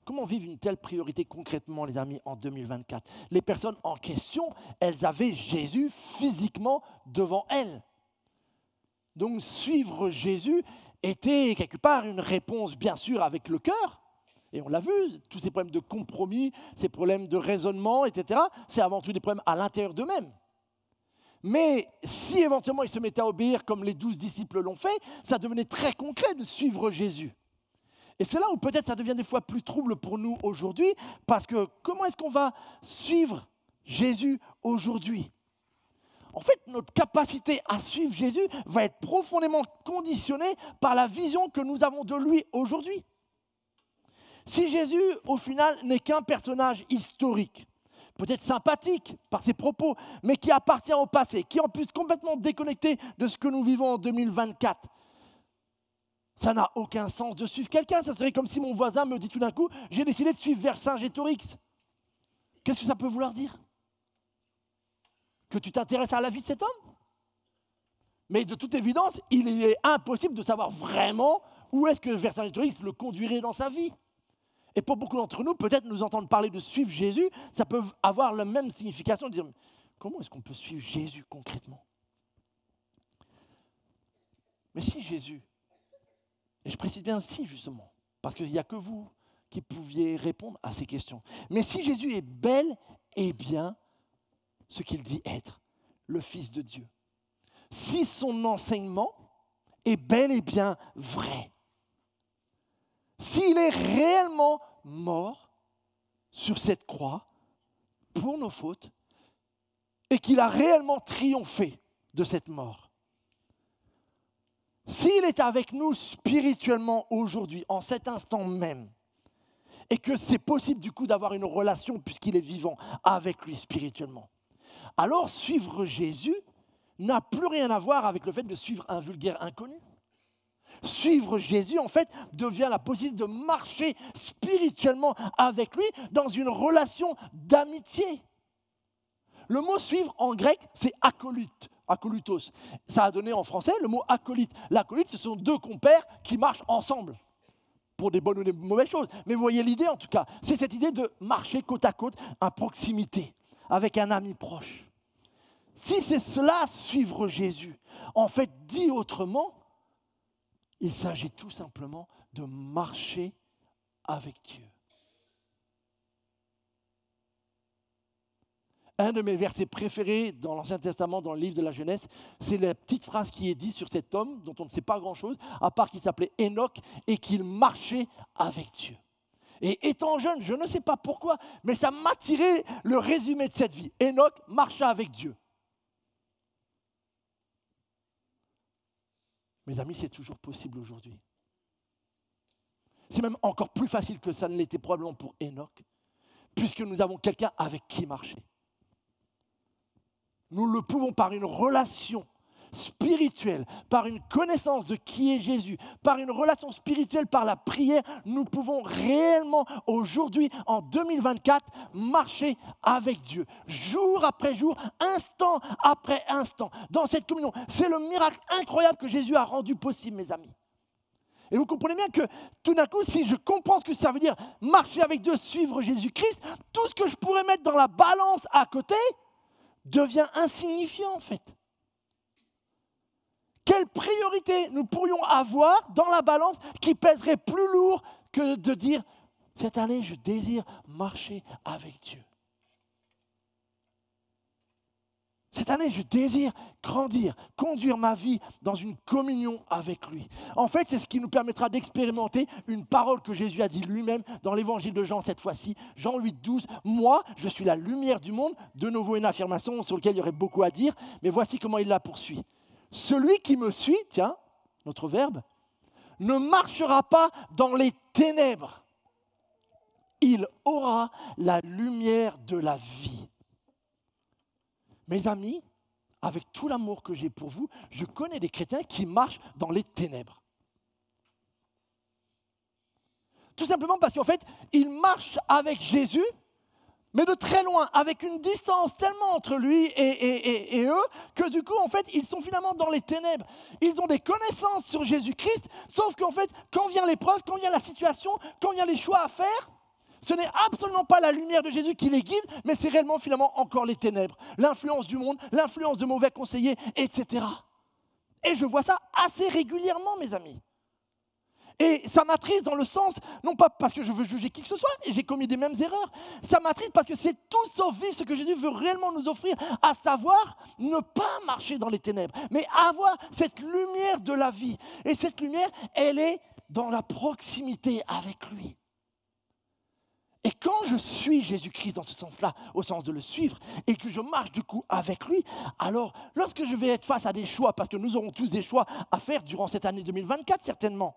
Comment vivre une telle priorité concrètement, les amis, en 2024? Les personnes en question, elles avaient Jésus physiquement devant elles. Donc suivre Jésus était quelque part une réponse, bien sûr, avec le cœur. Et on l'a vu, tous ces problèmes de compromis, ces problèmes de raisonnement, etc., c'est avant tout des problèmes à l'intérieur d'eux-mêmes. Mais si éventuellement ils se mettaient à obéir comme les 12 disciples l'ont fait, ça devenait très concret de suivre Jésus. Et c'est là où peut-être ça devient des fois plus trouble pour nous aujourd'hui, parce que comment est-ce qu'on va suivre Jésus aujourd'hui? En fait, notre capacité à suivre Jésus va être profondément conditionnée par la vision que nous avons de lui aujourd'hui. Si Jésus, au final, n'est qu'un personnage historique, peut-être sympathique par ses propos, mais qui appartient au passé, qui est en plus complètement déconnecté de ce que nous vivons en 2024, ça n'a aucun sens de suivre quelqu'un. Ça serait comme si mon voisin me dit tout d'un coup, j'ai décidé de suivre Vercingétorix. Qu'est-ce que ça peut vouloir dire? Que tu t'intéresses à la vie de cet homme? Mais de toute évidence, il est impossible de savoir vraiment où est-ce que Vercingétorix le conduirait dans sa vie. Et pour beaucoup d'entre nous, peut-être nous entendre parler de suivre Jésus, ça peut avoir la même signification de dire, comment est-ce qu'on peut suivre Jésus concrètement? Mais si Jésus, et je précise bien si justement, parce qu'il n'y a que vous qui pouviez répondre à ces questions. Mais si Jésus est bel et bien ce qu'il dit être, le Fils de Dieu, si son enseignement est bel et bien vrai, s'il est réellement mort sur cette croix pour nos fautes et qu'il a réellement triomphé de cette mort, s'il est avec nous spirituellement aujourd'hui, en cet instant même, et que c'est possible du coup d'avoir une relation puisqu'il est vivant avec lui spirituellement, alors suivre Jésus n'a plus rien à voir avec le fait de suivre un vulgaire inconnu. Suivre Jésus, en fait, devient la possibilité de marcher spirituellement avec lui dans une relation d'amitié. Le mot suivre en grec, c'est acolyte, akolutos. Ça a donné en français le mot acolyte. L'acolyte, ce sont deux compères qui marchent ensemble pour des bonnes ou des mauvaises choses. Mais vous voyez l'idée en tout cas, c'est cette idée de marcher côte à côte, à proximité, avec un ami proche. Si c'est cela, suivre Jésus, en fait, dit autrement, il s'agit tout simplement de marcher avec Dieu. Un de mes versets préférés dans l'Ancien Testament, dans le livre de la Genèse, c'est la petite phrase qui est dite sur cet homme dont on ne sait pas grand-chose, à part qu'il s'appelait Enoch et qu'il marchait avec Dieu. Et étant jeune, je ne sais pas pourquoi, mais ça m'a tiré le résumé de cette vie. Enoch marcha avec Dieu. Mes amis, c'est toujours possible aujourd'hui. C'est même encore plus facile que ça ne l'était probablement pour Enoch, puisque nous avons quelqu'un avec qui marcher. Nous le pouvons par une relation spirituelle, par une connaissance de qui est Jésus, par une relation spirituelle, par la prière, nous pouvons réellement aujourd'hui, en 2024, marcher avec Dieu, jour après jour, instant après instant, dans cette communion. C'est le miracle incroyable que Jésus a rendu possible, mes amis. Et vous comprenez bien que tout d'un coup, si je comprends ce que ça veut dire, marcher avec Dieu, suivre Jésus-Christ, tout ce que je pourrais mettre dans la balance à côté devient insignifiant en fait. Quelle priorité nous pourrions avoir dans la balance qui pèserait plus lourd que de dire « cette année, je désire marcher avec Dieu ». Cette année, je désire grandir, conduire ma vie dans une communion avec lui. En fait, c'est ce qui nous permettra d'expérimenter une parole que Jésus a dit lui-même dans l'évangile de Jean cette fois-ci, Jean 8, 12. Moi, je suis la lumière du monde. De nouveau, une affirmation sur laquelle il y aurait beaucoup à dire, mais voici comment il la poursuit. Celui qui me suit, tiens, notre verbe, ne marchera pas dans les ténèbres. Il aura la lumière de la vie. Mes amis, avec tout l'amour que j'ai pour vous, je connais des chrétiens qui marchent dans les ténèbres. Tout simplement parce qu'en fait, ils marchent avec Jésus, mais de très loin, avec une distance tellement entre lui et eux, que du coup, en fait, ils sont finalement dans les ténèbres. Ils ont des connaissances sur Jésus-Christ, sauf qu'en fait, quand vient l'épreuve, quand vient la situation, quand il y a les choix à faire, ce n'est absolument pas la lumière de Jésus qui les guide, mais c'est réellement finalement encore les ténèbres. L'influence du monde, l'influence de mauvais conseillers, etc. Et je vois ça assez régulièrement, mes amis. Et ça m'attriste dans le sens, non pas parce que je veux juger qui que ce soit, et j'ai commis des mêmes erreurs, ça m'attriste parce que c'est tout sauf vivre ce que Jésus veut réellement nous offrir, à savoir ne pas marcher dans les ténèbres, mais avoir cette lumière de la vie. Et cette lumière, elle est dans la proximité avec lui. Et quand je suis Jésus-Christ dans ce sens-là, au sens de le suivre, et que je marche du coup avec lui, alors lorsque je vais être face à des choix, parce que nous aurons tous des choix à faire durant cette année 2024 certainement,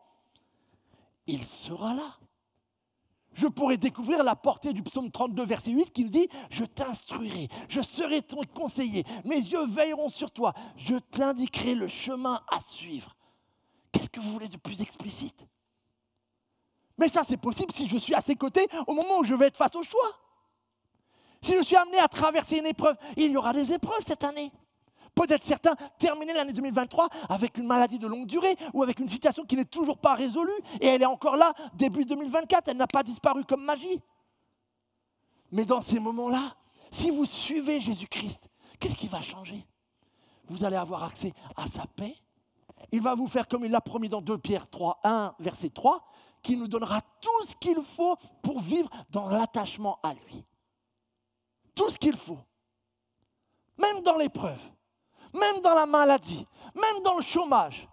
il sera là. Je pourrai découvrir la portée du psaume 32, verset 8, qui me dit « Je t'instruirai, je serai ton conseiller, mes yeux veilleront sur toi, je t'indiquerai le chemin à suivre. » Qu'est-ce que vous voulez de plus explicite ? Mais ça, c'est possible si je suis à ses côtés au moment où je vais être face au choix. Si je suis amené à traverser une épreuve, il y aura des épreuves cette année. Peut-être certains terminer l'année 2023 avec une maladie de longue durée ou avec une situation qui n'est toujours pas résolue et elle est encore là début 2024, elle n'a pas disparu comme magie. Mais dans ces moments-là, si vous suivez Jésus-Christ, qu'est-ce qui va changer ? Vous allez avoir accès à sa paix. Il va vous faire comme il l'a promis dans 2 Pierre 3, 1, verset 3, qui nous donnera tout ce qu'il faut pour vivre dans l'attachement à lui. Tout ce qu'il faut. Même dans l'épreuve, même dans la maladie, même dans le chômage,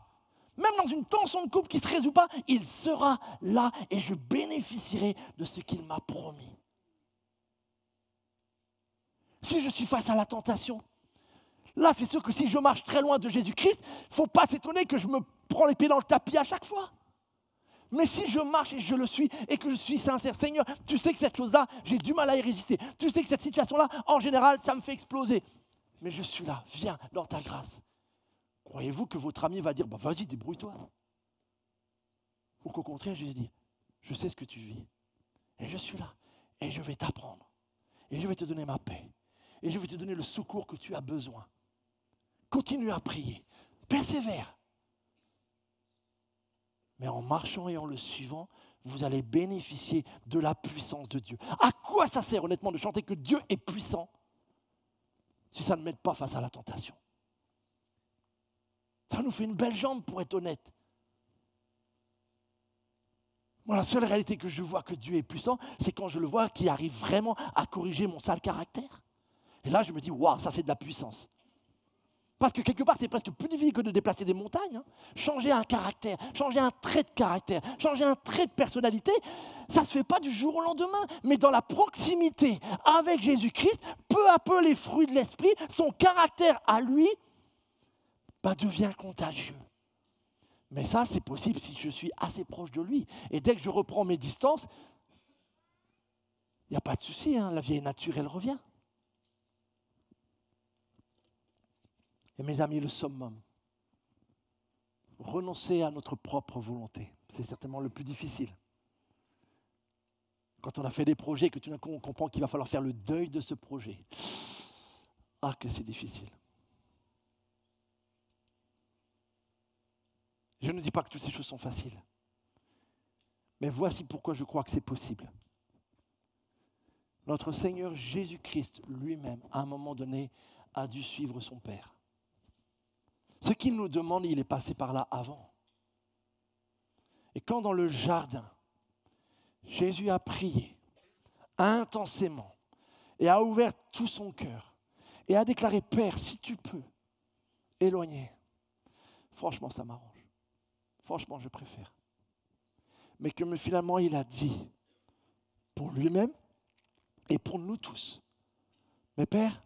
même dans une tension de couple qui ne se résout pas, il sera là et je bénéficierai de ce qu'il m'a promis. Si je suis face à la tentation, là c'est sûr que si je marche très loin de Jésus-Christ, il ne faut pas s'étonner que je me prends les pieds dans le tapis à chaque fois. Mais si je marche et je le suis et que je suis sincère, Seigneur, tu sais que cette chose-là, j'ai du mal à y résister. Tu sais que cette situation-là, en général, ça me fait exploser. Mais je suis là, viens dans ta grâce. Croyez-vous que votre ami va dire, bah, vas-y, débrouille-toi. Ou qu'au contraire, je lui dis, je sais ce que tu vis. Et je suis là. Et je vais t'apprendre. Et je vais te donner ma paix. Et je vais te donner le secours que tu as besoin. Continue à prier. Persévère. Mais en marchant et en le suivant, vous allez bénéficier de la puissance de Dieu. À quoi ça sert honnêtement de chanter que Dieu est puissant si ça ne m'aide pas face à la tentation? Ça nous fait une belle jambe pour être honnête. Moi, la seule réalité que je vois que Dieu est puissant, c'est quand je le vois qu'il arrive vraiment à corriger mon sale caractère. Et là, je me dis, waouh, ça c'est de la puissance. Parce que quelque part, c'est presque plus difficile que de déplacer des montagnes. Hein. Changer un caractère, changer un trait de caractère, changer un trait de personnalité, ça ne se fait pas du jour au lendemain. Mais dans la proximité avec Jésus-Christ, peu à peu, les fruits de l'esprit, son caractère à lui, devient contagieux. Mais ça, c'est possible si je suis assez proche de lui. Et dès que je reprends mes distances, il n'y a pas de souci, hein, la vieille nature, elle revient. Et mes amis, le summum, renoncer à notre propre volonté, c'est certainement le plus difficile. Quand on a fait des projets, que tout d'un coup on comprend qu'il va falloir faire le deuil de ce projet. Ah, que c'est difficile. Je ne dis pas que toutes ces choses sont faciles. Mais voici pourquoi je crois que c'est possible. Notre Seigneur Jésus-Christ lui-même, à un moment donné, a dû suivre son Père. Ce qu'il nous demande, il est passé par là avant. Et quand dans le jardin, Jésus a prié intensément et a ouvert tout son cœur, et a déclaré, Père, si tu peux éloigner, franchement, ça m'arrange. Franchement, je préfère. Mais que finalement, il a dit, pour lui-même et pour nous tous, mais Père,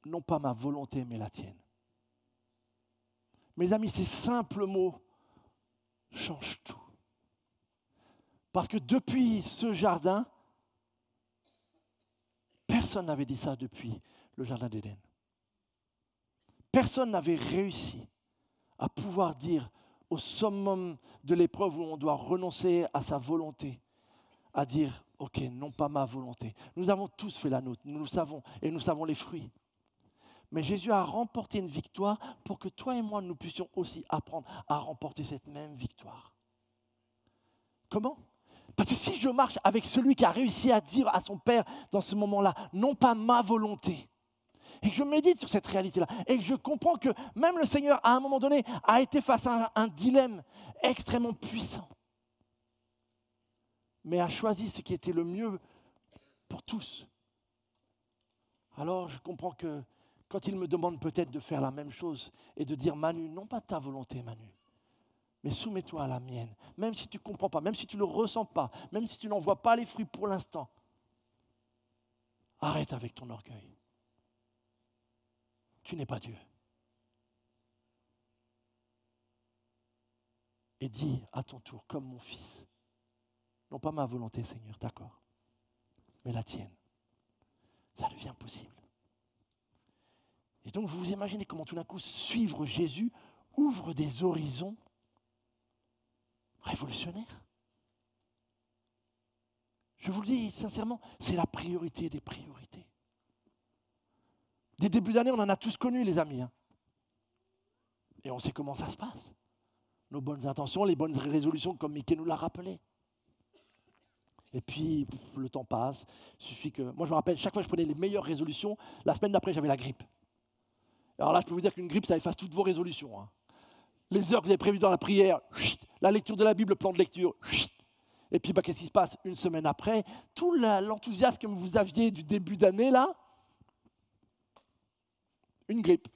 non pas ma volonté, mais la tienne. Mes amis, ces simples mots changent tout. Parce que depuis ce jardin, personne n'avait dit ça depuis le jardin d'Éden. Personne n'avait réussi à pouvoir dire au summum de l'épreuve où on doit renoncer à sa volonté, à dire, ok, non pas ma volonté. Nous avons tous fait la nôtre, nous le savons, et nous savons les fruits. Mais Jésus a remporté une victoire pour que toi et moi, nous puissions aussi apprendre à remporter cette même victoire. Comment ? Parce que si je marche avec celui qui a réussi à dire à son Père dans ce moment-là, non pas ma volonté, et que je médite sur cette réalité-là, et que je comprends que même le Seigneur, à un moment donné, a été face à un dilemme extrêmement puissant, mais a choisi ce qui était le mieux pour tous. Alors je comprends que quand il me demande peut-être de faire la même chose et de dire, Manu, non pas ta volonté, Manu, mais soumets-toi à la mienne, même si tu ne comprends pas, même si tu ne le ressens pas, même si tu n'en vois pas les fruits pour l'instant, arrête avec ton orgueil. Tu n'es pas Dieu. Et dis à ton tour, comme mon fils, non pas ma volonté, Seigneur, d'accord, mais la tienne. Ça devient possible. Et donc, vous vous imaginez comment tout d'un coup, suivre Jésus ouvre des horizons révolutionnaires. Je vous le dis sincèrement, c'est la priorité des priorités. Des débuts d'année, on en a tous connu, les amis. Hein. Et on sait comment ça se passe. Nos bonnes intentions, les bonnes résolutions, comme Mickey nous l'a rappelé. Et puis, le temps passe. Il suffit que... Moi, je me rappelle, chaque fois que je prenais les meilleures résolutions, la semaine d'après, j'avais la grippe. Alors là, je peux vous dire qu'une grippe, ça efface toutes vos résolutions. Hein. Les heures que vous avez prévues dans la prière, la lecture de la Bible, le plan de lecture. Et puis, qu'est-ce qui se passe une semaine après? Tout l'enthousiasme que vous aviez du début d'année, là, une grippe.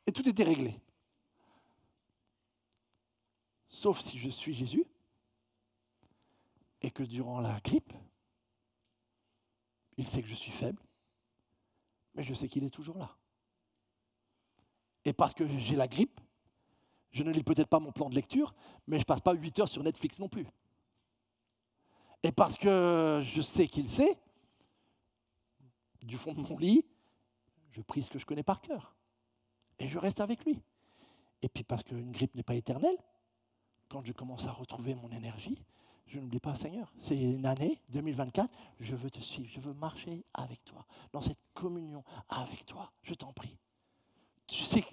Et tout était réglé. Sauf si je suis Jésus et que durant la grippe, il sait que je suis faible, mais je sais qu'il est toujours là. Et parce que j'ai la grippe, je ne lis peut-être pas mon plan de lecture, mais je ne passe pas 8 heures sur Netflix non plus. Et parce que je sais qu'il sait, du fond de mon lit, je prie ce que je connais par cœur. Et je reste avec lui. Et puis parce qu'une grippe n'est pas éternelle, quand je commence à retrouver mon énergie, je n'oublie pas, Seigneur, c'est une année 2024, je veux te suivre, je veux marcher avec toi, dans cette communion avec toi, je t'en prie. Tu sais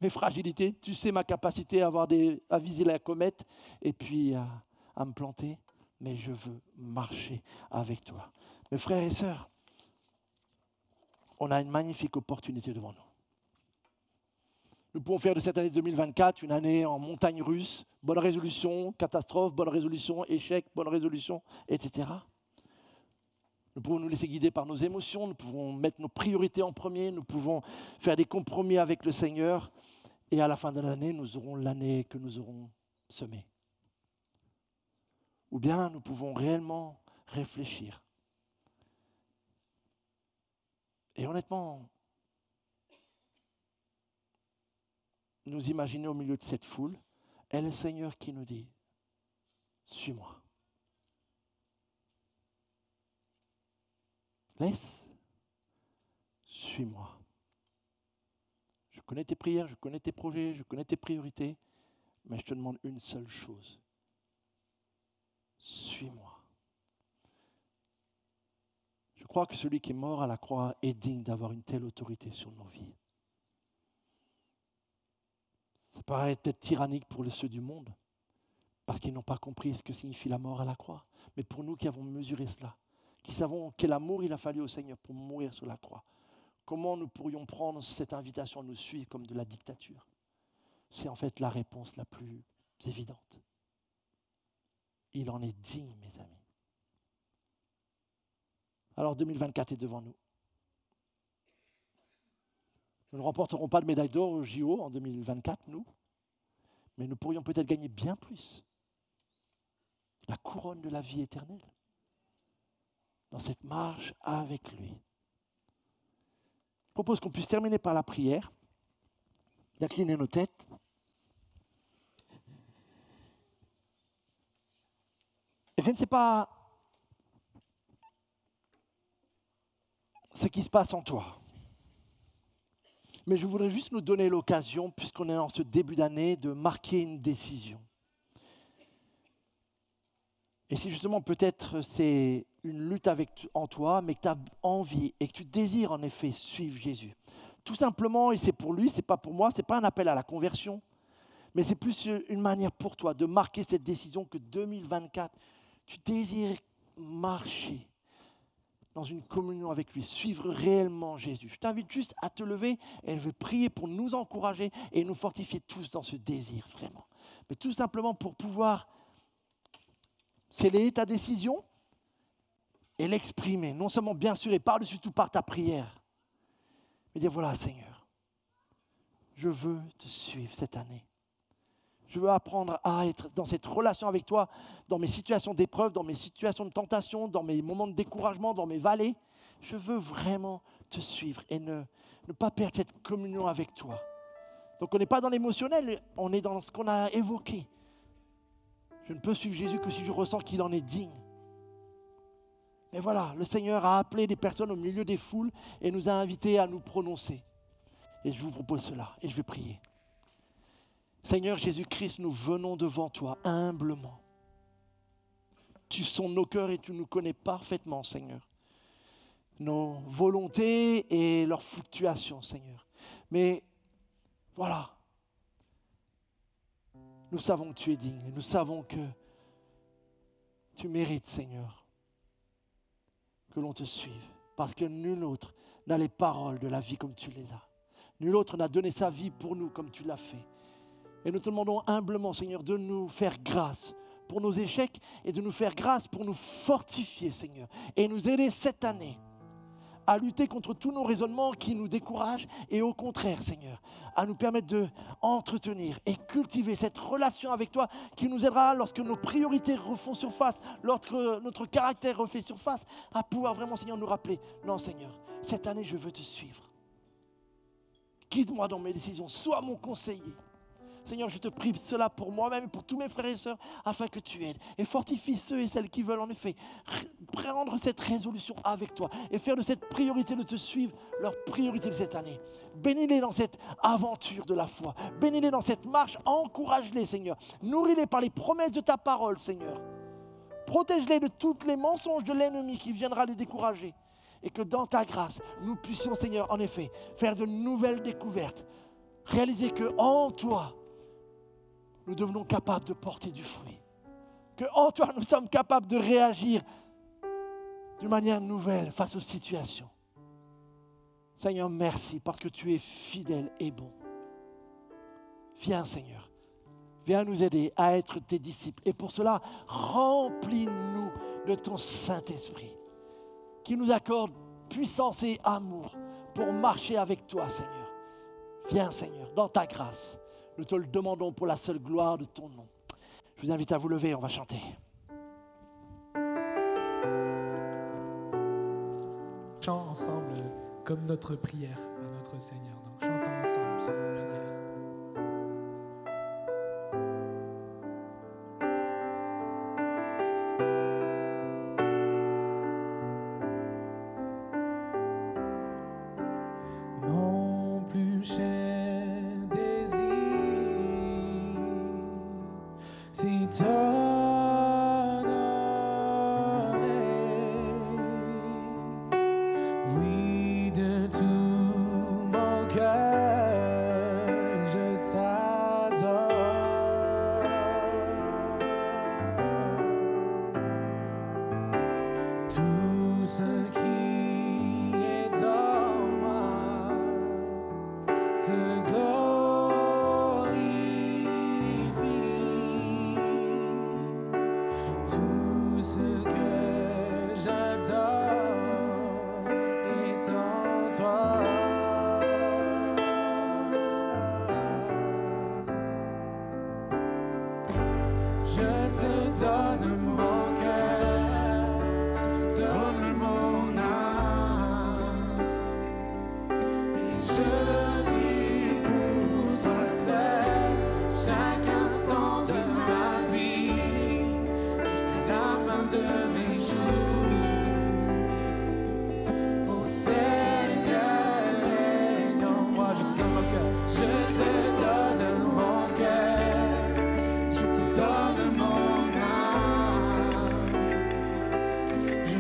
mes fragilités, tu sais ma capacité à viser la comète et puis à me planter, mais je veux marcher avec toi. Mes frères et sœurs, on a une magnifique opportunité devant nous. Nous pouvons faire de cette année 2024 une année en montagne russe, bonne résolution, catastrophe, bonne résolution, échec, bonne résolution, etc. Nous pouvons nous laisser guider par nos émotions, nous pouvons mettre nos priorités en premier, nous pouvons faire des compromis avec le Seigneur et à la fin de l'année, nous aurons l'année que nous aurons semée. Ou bien nous pouvons réellement réfléchir. Et honnêtement, nous imaginer au milieu de cette foule, et le Seigneur qui nous dit, suis-moi. Laisse, suis-moi. Je connais tes prières, je connais tes projets, je connais tes priorités, mais je te demande une seule chose. Suis-moi. Je crois que celui qui est mort à la croix est digne d'avoir une telle autorité sur nos vies. Ça paraît peut-être tyrannique pour ceux du monde, parce qu'ils n'ont pas compris ce que signifie la mort à la croix. Mais pour nous qui avons mesuré cela, qui savons quel amour il a fallu au Seigneur pour mourir sur la croix, comment nous pourrions prendre cette invitation à nous suivre comme de la dictature? C'est en fait la réponse la plus évidente. Il en est digne, mes amis. Alors 2024 est devant nous. Nous ne remporterons pas de médaille d'or au JO en 2024, nous, mais nous pourrions peut-être gagner bien plus. La couronne de la vie éternelle. Dans cette marche avec lui. Je propose qu'on puisse terminer par la prière, d'incliner nos têtes. Et je ne sais pas ce qui se passe en toi. Mais je voudrais juste nous donner l'occasion, puisqu'on est en ce début d'année, de marquer une décision. Et si justement peut-être c'est une lutte en toi, mais que tu as envie et que tu désires en effet suivre Jésus. Tout simplement, et c'est pour lui, c'est pas pour moi, c'est pas un appel à la conversion, mais c'est plus une manière pour toi de marquer cette décision que 2024, tu désires marcher dans une communion avec lui, suivre réellement Jésus. Je t'invite juste à te lever et je veux prier pour nous encourager et nous fortifier tous dans ce désir, vraiment. Mais tout simplement pour pouvoir sceller ta décision et l'exprimer, non seulement bien sûr et par-dessus tout par ta prière, mais dire voilà Seigneur, je veux te suivre cette année. Je veux apprendre à être dans cette relation avec toi, dans mes situations d'épreuve, dans mes situations de tentation, dans mes moments de découragement, dans mes vallées. Je veux vraiment te suivre et ne pas perdre cette communion avec toi. Donc on n'est pas dans l'émotionnel, on est dans ce qu'on a évoqué. Je ne peux suivre Jésus que si je ressens qu'il en est digne. Mais voilà, le Seigneur a appelé des personnes au milieu des foules et nous a invités à nous prononcer. Et je vous propose cela et je vais prier. Seigneur Jésus-Christ, nous venons devant toi humblement. Tu sondes nos cœurs et tu nous connais parfaitement, Seigneur. Nos volontés et leurs fluctuations, Seigneur. Mais voilà, nous savons que tu es digne et nous savons que tu mérites, Seigneur, que l'on te suive. Parce que nul autre n'a les paroles de la vie comme tu les as. Nul autre n'a donné sa vie pour nous comme tu l'as fait. Et nous te demandons humblement, Seigneur, de nous faire grâce pour nos échecs et de nous faire grâce pour nous fortifier, Seigneur. Et nous aider cette année à lutter contre tous nos raisonnements qui nous découragent et au contraire, Seigneur, à nous permettre d'entretenir et cultiver cette relation avec toi qui nous aidera lorsque nos priorités refont surface, lorsque notre caractère refait surface, à pouvoir vraiment, Seigneur, nous rappeler, non, Seigneur, cette année, je veux te suivre. Guide-moi dans mes décisions, sois mon conseiller. Seigneur, je te prie cela pour moi-même et pour tous mes frères et sœurs, afin que tu aides et fortifie ceux et celles qui veulent en effet prendre cette résolution avec toi et faire de cette priorité de te suivre leur priorité de cette année. Bénis-les dans cette aventure de la foi. Bénis-les dans cette marche. Encourage-les, Seigneur. Nourris-les par les promesses de ta parole, Seigneur. Protège-les de tous les mensonges de l'ennemi qui viendra les décourager. Et que dans ta grâce, nous puissions, Seigneur, en effet, faire de nouvelles découvertes. Réaliser qu'en toi, nous devenons capables de porter du fruit. Qu'en toi, nous sommes capables de réagir d'une manière nouvelle face aux situations. Seigneur, merci parce que tu es fidèle et bon. Viens, Seigneur. Viens nous aider à être tes disciples. Et pour cela, remplis-nous de ton Saint-Esprit qui nous accorde puissance et amour pour marcher avec toi, Seigneur. Viens, Seigneur, dans ta grâce. Nous te le demandons pour la seule gloire de ton nom. Je vous invite à vous lever, on va chanter. Chantons ensemble comme notre prière à notre Seigneur. Donc chantons ensemble cette prière. Mon plus cher désir, si oui, de tout mon cœur, donne mon cœur, je te donne mon âme. Et je vis pour toi seul, chaque instant de ma vie, jusqu'à la fin de mes jours. Ô Seigneur, règne en moi, je te donne mon cœur. Je te donne mon cœur, je te donne mon âme. Je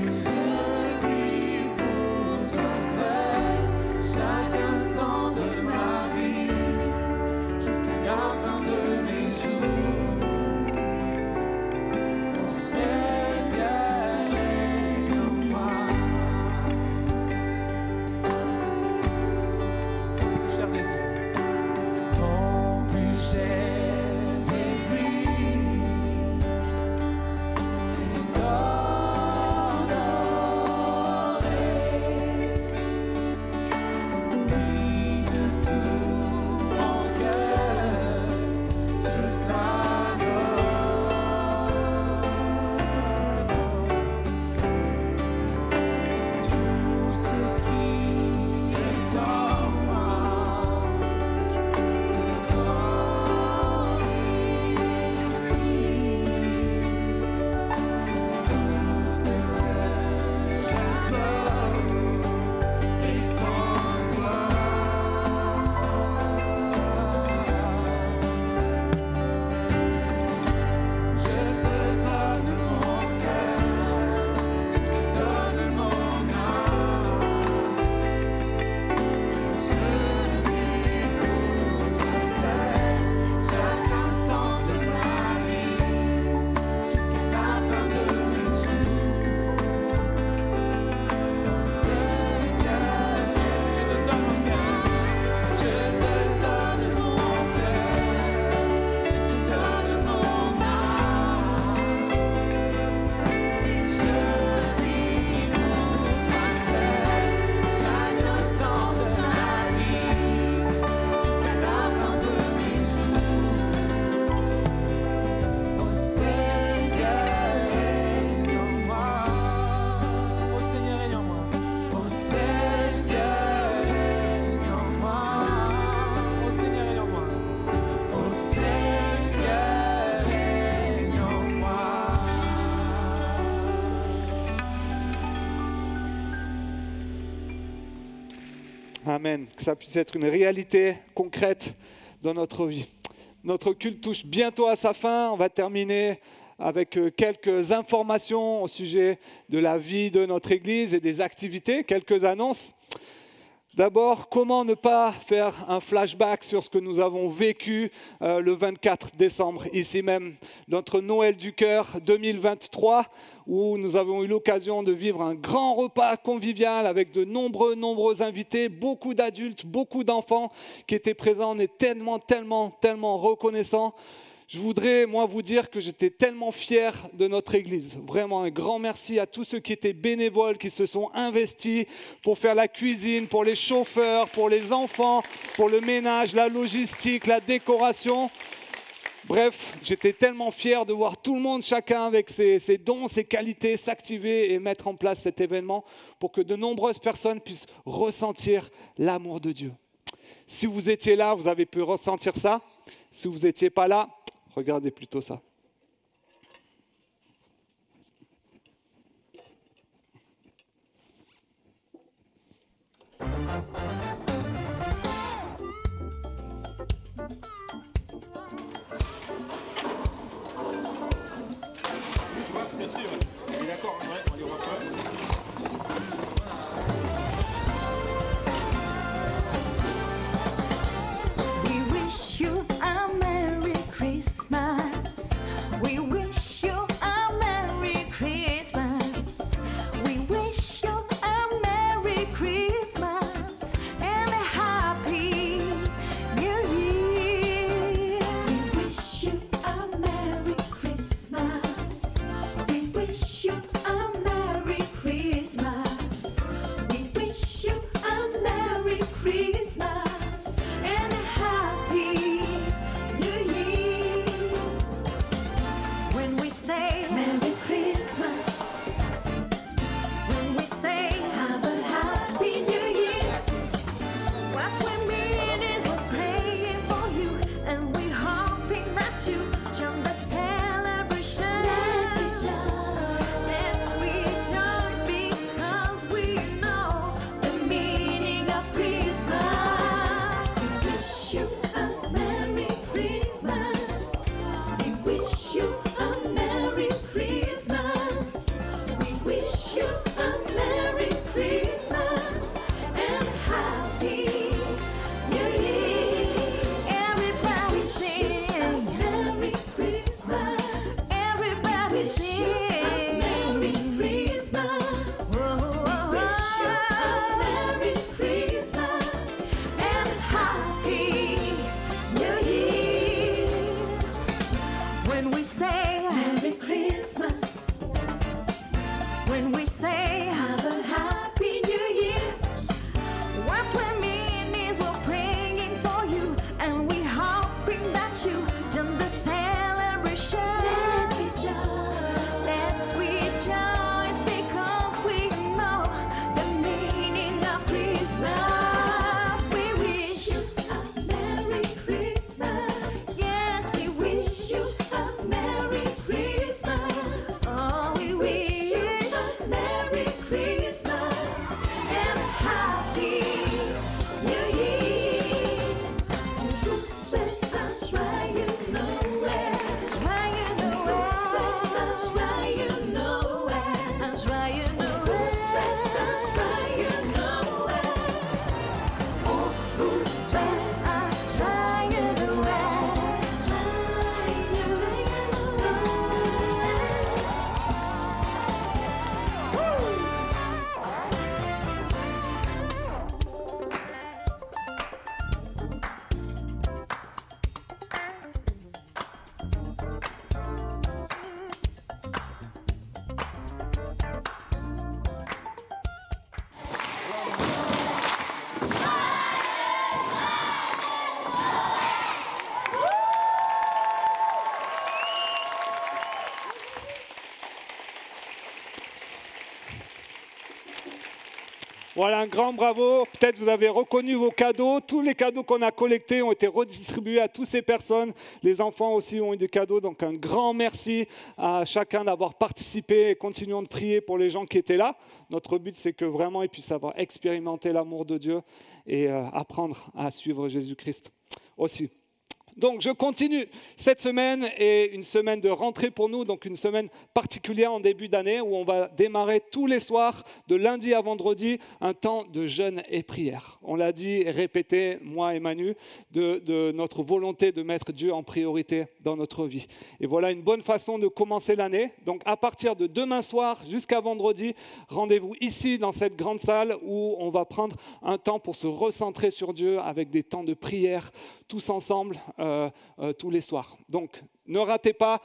vis pour toi seul, chaque instant de ma vie, jusqu'à la fin de mes jours. Ô Seigneur, règne en moi. Cher désir. Mon plus cher désir, c'est t'honorer. Oui, de tout mon cœur, je t'adore. Tout ce qui est en moi te glorifie. Tout ce que j'adore est en toi. Je te donne mon cœur, je te donne mon âme. Je vis pour toi seul, chaque instant de ma vie, jusqu'à la fin de mes jours. Ô Seigneur, je te donne mon cœur, je te donne mon cœur, je te donne mon âme. Et je vis pour toi seul, chaque instant de ma vie, jusqu'à la fin de mes jours. Ô Seigneur, règne en moi. Ô Seigneur, règne en moi. Ô Seigneur, règne en moi. Ô Seigneur, règne en moi. Ô Seigneur, règne en moi. Amen. Que ça puisse être une réalité concrète dans notre vie. Notre culte touche bientôt à sa fin. On va terminer avec quelques informations au sujet de la vie de notre Église et des activités, quelques annonces. D'abord, comment ne pas faire un flashback sur ce que nous avons vécu le 24 décembre, ici même, notre Noël du cœur 2023, où nous avons eu l'occasion de vivre un grand repas convivial avec de nombreux invités, beaucoup d'adultes, beaucoup d'enfants qui étaient présents. On est tellement reconnaissants. Je voudrais, moi, vous dire que j'étais tellement fier de notre Église. Vraiment, un grand merci à tous ceux qui étaient bénévoles, qui se sont investis pour faire la cuisine, pour les chauffeurs, pour les enfants, pour le ménage, la logistique, la décoration. Bref, j'étais tellement fier de voir tout le monde, chacun avec ses dons, ses qualités, s'activer et mettre en place cet événement pour que de nombreuses personnes puissent ressentir l'amour de Dieu. Si vous étiez là, vous avez pu ressentir ça. Si vous n'étiez pas là, regardez plutôt ça. We wish you a Merry Christmas. Voilà, un grand bravo. Peut-être vous avez reconnu vos cadeaux. Tous les cadeaux qu'on a collectés ont été redistribués à toutes ces personnes. Les enfants aussi ont eu des cadeaux. Donc un grand merci à chacun d'avoir participé et continuons de prier pour les gens qui étaient là. Notre but, c'est que vraiment ils puissent avoir expérimenté l'amour de Dieu et apprendre à suivre Jésus-Christ aussi. Donc, je continue. Cette semaine est une semaine de rentrée pour nous, donc une semaine particulière en début d'année où on va démarrer tous les soirs, de lundi à vendredi, un temps de jeûne et prière. On l'a dit et répété, moi et Manu, de notre volonté de mettre Dieu en priorité dans notre vie. Et voilà une bonne façon de commencer l'année. Donc, à partir de demain soir jusqu'à vendredi, rendez-vous ici dans cette grande salle où on va prendre un temps pour se recentrer sur Dieu avec des temps de prière tous ensemble, tous les soirs. Donc, ne ratez pas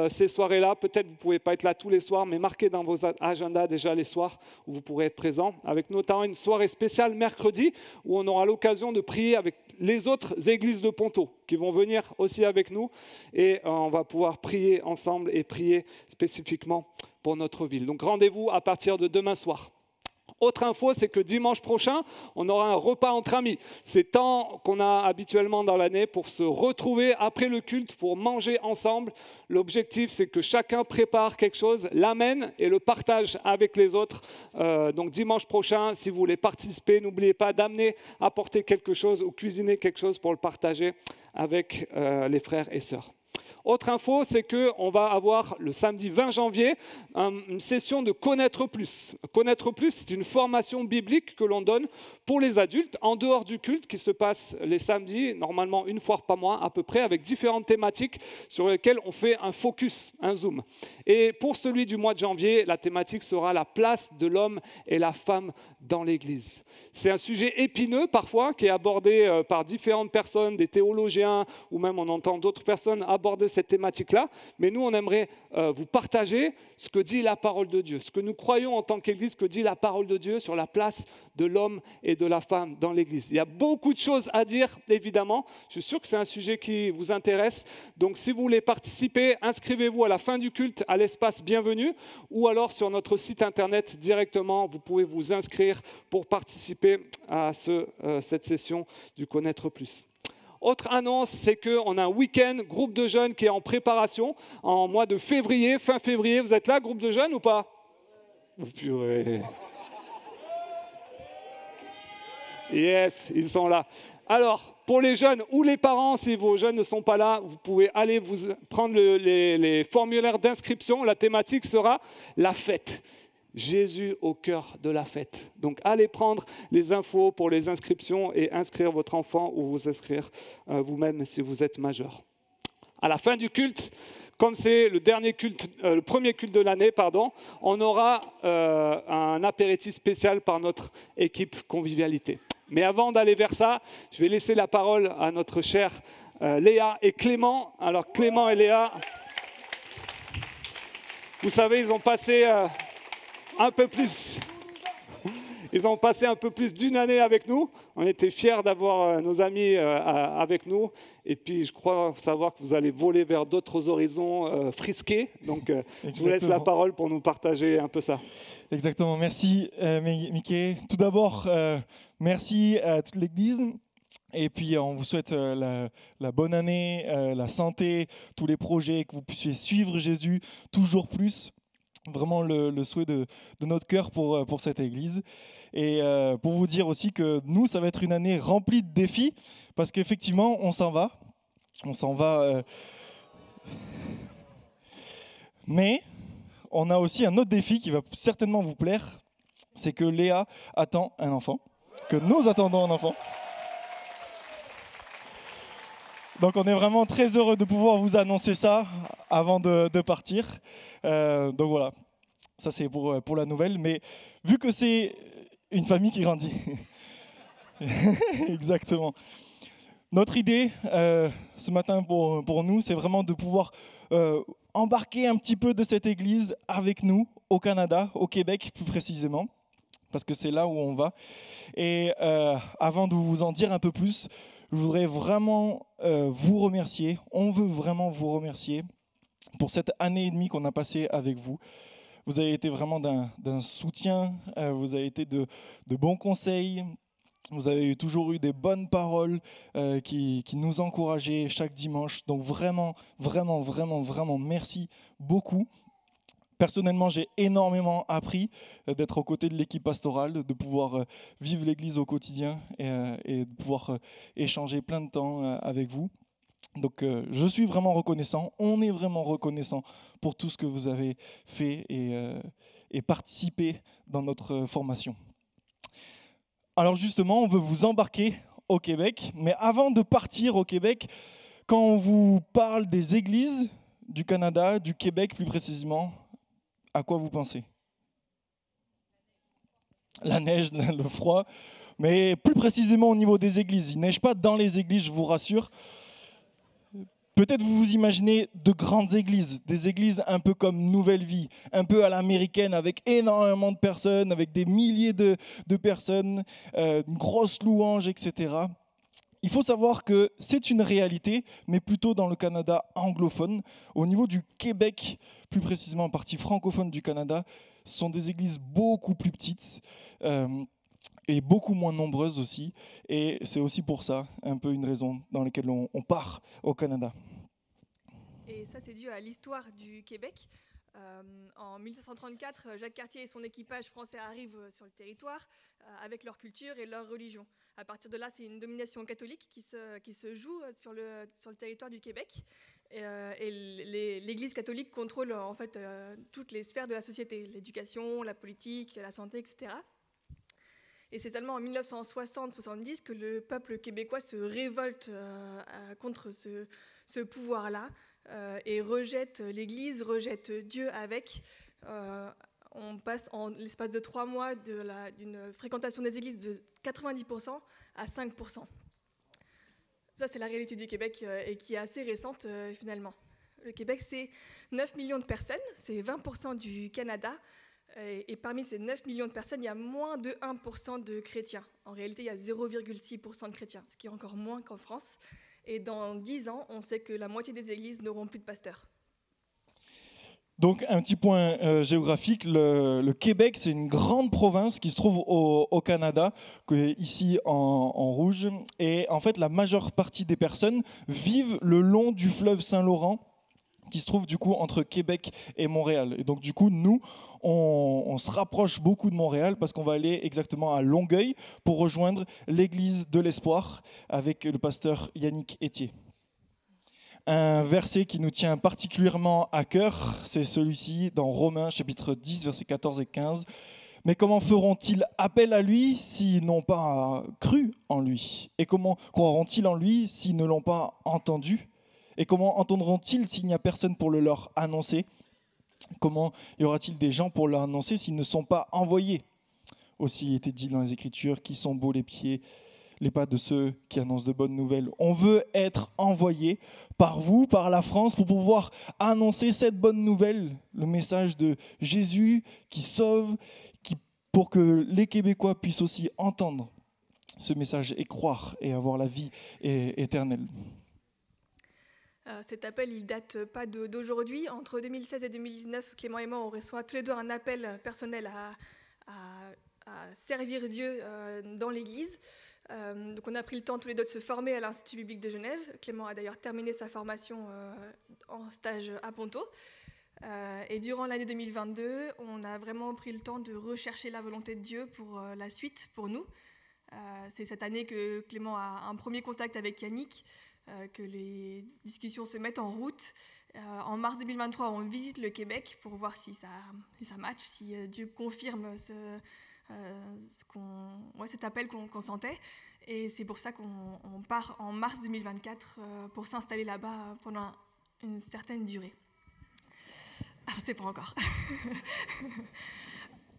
ces soirées-là. Peut-être vous ne pouvez pas être là tous les soirs, mais marquez dans vos agendas déjà les soirs où vous pourrez être présent, avec notamment une soirée spéciale mercredi où on aura l'occasion de prier avec les autres églises de Ponto qui vont venir aussi avec nous et on va pouvoir prier ensemble et prier spécifiquement pour notre ville. Donc, rendez-vous à partir de demain soir. Autre info, c'est que dimanche prochain, on aura un repas entre amis. C'est temps qu'on a habituellement dans l'année pour se retrouver après le culte, pour manger ensemble. L'objectif, c'est que chacun prépare quelque chose, l'amène et le partage avec les autres. Donc dimanche prochain, si vous voulez participer, n'oubliez pas d'amener, apporter quelque chose ou cuisiner quelque chose pour le partager avec les frères et sœurs. Autre info, c'est qu'on va avoir le samedi 20 janvier une session de Connaître Plus. Connaître Plus, c'est une formation biblique que l'on donne pour les adultes en dehors du culte qui se passe les samedis, normalement une fois par mois à peu près, avec différentes thématiques sur lesquelles on fait un focus, un zoom. Et pour celui du mois de janvier, la thématique sera la place de l'homme et la femme dans l'Église. C'est un sujet épineux parfois qui est abordé par différentes personnes, des théologiens ou même on entend d'autres personnes aborder cette thématique-là. Mais nous, on aimerait vous partager ce que dit la parole de Dieu, ce que nous croyons en tant qu'Église, ce que dit la parole de Dieu sur la place de l'homme et de la femme dans l'Église. Il y a beaucoup de choses à dire, évidemment. Je suis sûr que c'est un sujet qui vous intéresse. Donc, si vous voulez participer, inscrivez-vous à la fin du culte à l'espace Bienvenue ou alors sur notre site internet directement. Vous pouvez vous inscrire pour participer à cette session du Connaître Plus. Autre annonce, c'est qu'on a un week-end groupe de jeunes qui est en préparation en mois de février, fin février. Vous êtes là, groupe de jeunes ou pas? Oh, purée. Yes, ils sont là. Alors, pour les jeunes ou les parents, si vos jeunes ne sont pas là, vous pouvez aller vous prendre les formulaires d'inscription. La thématique sera la fête. Jésus au cœur de la fête. Donc, allez prendre les infos pour les inscriptions et inscrire votre enfant ou vous inscrire vous-même si vous êtes majeur. À la fin du culte, comme c'est le premier culte de l'année, on aura un apéritif spécial par notre équipe convivialité. Mais avant d'aller vers ça, je vais laisser la parole à notre chère Léa et Clément. Alors, Clément et Léa, vous savez, ils ont passé un peu plus d'une année avec nous. On était fiers d'avoir nos amis avec nous. Et puis, je crois savoir que vous allez voler vers d'autres horizons frisqués. Donc, je vous laisse la parole pour nous partager un peu ça. Exactement. Merci, Mickey. Tout d'abord, merci à toute l'Église. Et puis, on vous souhaite la bonne année, la santé, tous les projets, que vous puissiez suivre Jésus toujours plus. Vraiment le souhait de notre cœur pour cette Église. Et pour vous dire aussi que nous, ça va être une année remplie de défis, parce qu'effectivement, on s'en va. Mais on a aussi un autre défi qui va certainement vous plaire, c'est que Léa attend un enfant, que nous attendons un enfant. Donc on est vraiment très heureux de pouvoir vous annoncer ça avant de partir. Donc voilà, ça c'est pour la nouvelle. Mais vu que c'est une famille qui grandit, exactement. Notre idée ce matin pour nous, c'est vraiment de pouvoir embarquer un petit peu de cette église avec nous au Canada, au Québec plus précisément, parce que c'est là où on va. Et avant de vous en dire un peu plus, je voudrais vraiment vous remercier. On veut vraiment vous remercier pour cette année et demie qu'on a passée avec vous. Vous avez été vraiment d'un soutien, vous avez été de bons conseils, vous avez toujours eu des bonnes paroles qui nous encourageaient chaque dimanche. Donc vraiment, vraiment, vraiment, vraiment, merci beaucoup. Personnellement, j'ai énormément appris d'être aux côtés de l'équipe pastorale, de pouvoir vivre l'Église au quotidien et de pouvoir échanger plein de temps avec vous. Donc je suis vraiment reconnaissant, on est vraiment reconnaissant pour tout ce que vous avez fait et participé dans notre formation. Alors justement, on veut vous embarquer au Québec, mais avant de partir au Québec, quand on vous parle des églises du Canada, du Québec plus précisément, à quoi vous pensez? La neige, le froid, mais plus précisément au niveau des églises. Il ne neige pas dans les églises, je vous rassure. Peut-être vous vous imaginez de grandes églises, des églises un peu comme Nouvelle Vie, un peu à l'américaine, avec énormément de personnes, avec des milliers de personnes, une grosse louange, etc. Il faut savoir que c'est une réalité, mais plutôt dans le Canada anglophone. Au niveau du Québec, plus précisément en partie francophone du Canada, ce sont des églises beaucoup plus petites et beaucoup moins nombreuses aussi. Et c'est aussi pour ça, un peu une raison dans laquelle on part au Canada. Et ça, c'est dû à l'histoire du Québec. En 1534, Jacques Cartier et son équipage français arrivent sur le territoire avec leur culture et leur religion. À partir de là, c'est une domination catholique qui se joue sur le territoire du Québec. Et l'Église catholique contrôle en fait toutes les sphères de la société, l'éducation, la politique, la santé, etc. Et c'est seulement en 1960-70 que le peuple québécois se révolte contre ce pouvoir-là et rejette l'Église, rejette Dieu avec. On passe en l'espace de 3 mois d'une fréquentation des églises de 90% à 5%. Ça, c'est la réalité du Québec et qui est assez récente finalement. Le Québec, c'est 9 millions de personnes, c'est 20% du Canada. Et parmi ces 9 millions de personnes, il y a moins de 1% de chrétiens. En réalité, il y a 0,6% de chrétiens, ce qui est encore moins qu'en France. Et dans 10 ans, on sait que la moitié des églises n'auront plus de pasteurs. Donc, un petit point géographique, le Québec, c'est une grande province qui se trouve au Canada, ici en rouge. Et en fait, la majeure partie des personnes vivent le long du fleuve Saint-Laurent, qui se trouve du coup entre Québec et Montréal. Et donc, du coup, nous, on se rapproche beaucoup de Montréal parce qu'on va aller exactement à Longueuil pour rejoindre l'église de l'Espoir avec le pasteur Yannick Etier. Un verset qui nous tient particulièrement à cœur, c'est celui-ci dans Romains chapitre 10, versets 14 et 15. « Mais comment feront-ils appel à lui s'ils n'ont pas cru en lui? Et comment croiront-ils en lui s'ils ne l'ont pas entendu? Et comment entendront-ils s'il n'y a personne pour le leur annoncer? Comment y aura-t-il des gens pour leur annoncer s'ils ne sont pas envoyés? Aussi il était dit dans les Écritures, qui sont beaux les pas de ceux qui annoncent de bonnes nouvelles. On veut être envoyé par vous, par la France, pour pouvoir annoncer cette bonne nouvelle, le message de Jésus qui sauve, pour que les Québécois puissent aussi entendre ce message et croire et avoir la vie éternelle. Cet appel, il date pas d'aujourd'hui. Entre 2016 et 2019, Clément et moi, on reçoit tous les deux un appel personnel à servir Dieu dans l'Église. Donc on a pris le temps tous les deux de se former à l'Institut biblique de Genève. Clément a d'ailleurs terminé sa formation en stage à Ponto. Et durant l'année 2022, on a vraiment pris le temps de rechercher la volonté de Dieu pour la suite, pour nous. C'est cette année que Clément a un premier contact avec Yannick, que les discussions se mettent en route. En mars 2023, on visite le Québec pour voir si ça match, si Dieu confirme cet appel qu'on sentait. Et c'est pour ça qu'on part en mars 2024 pour s'installer là-bas pendant une certaine durée. C'est pas encore.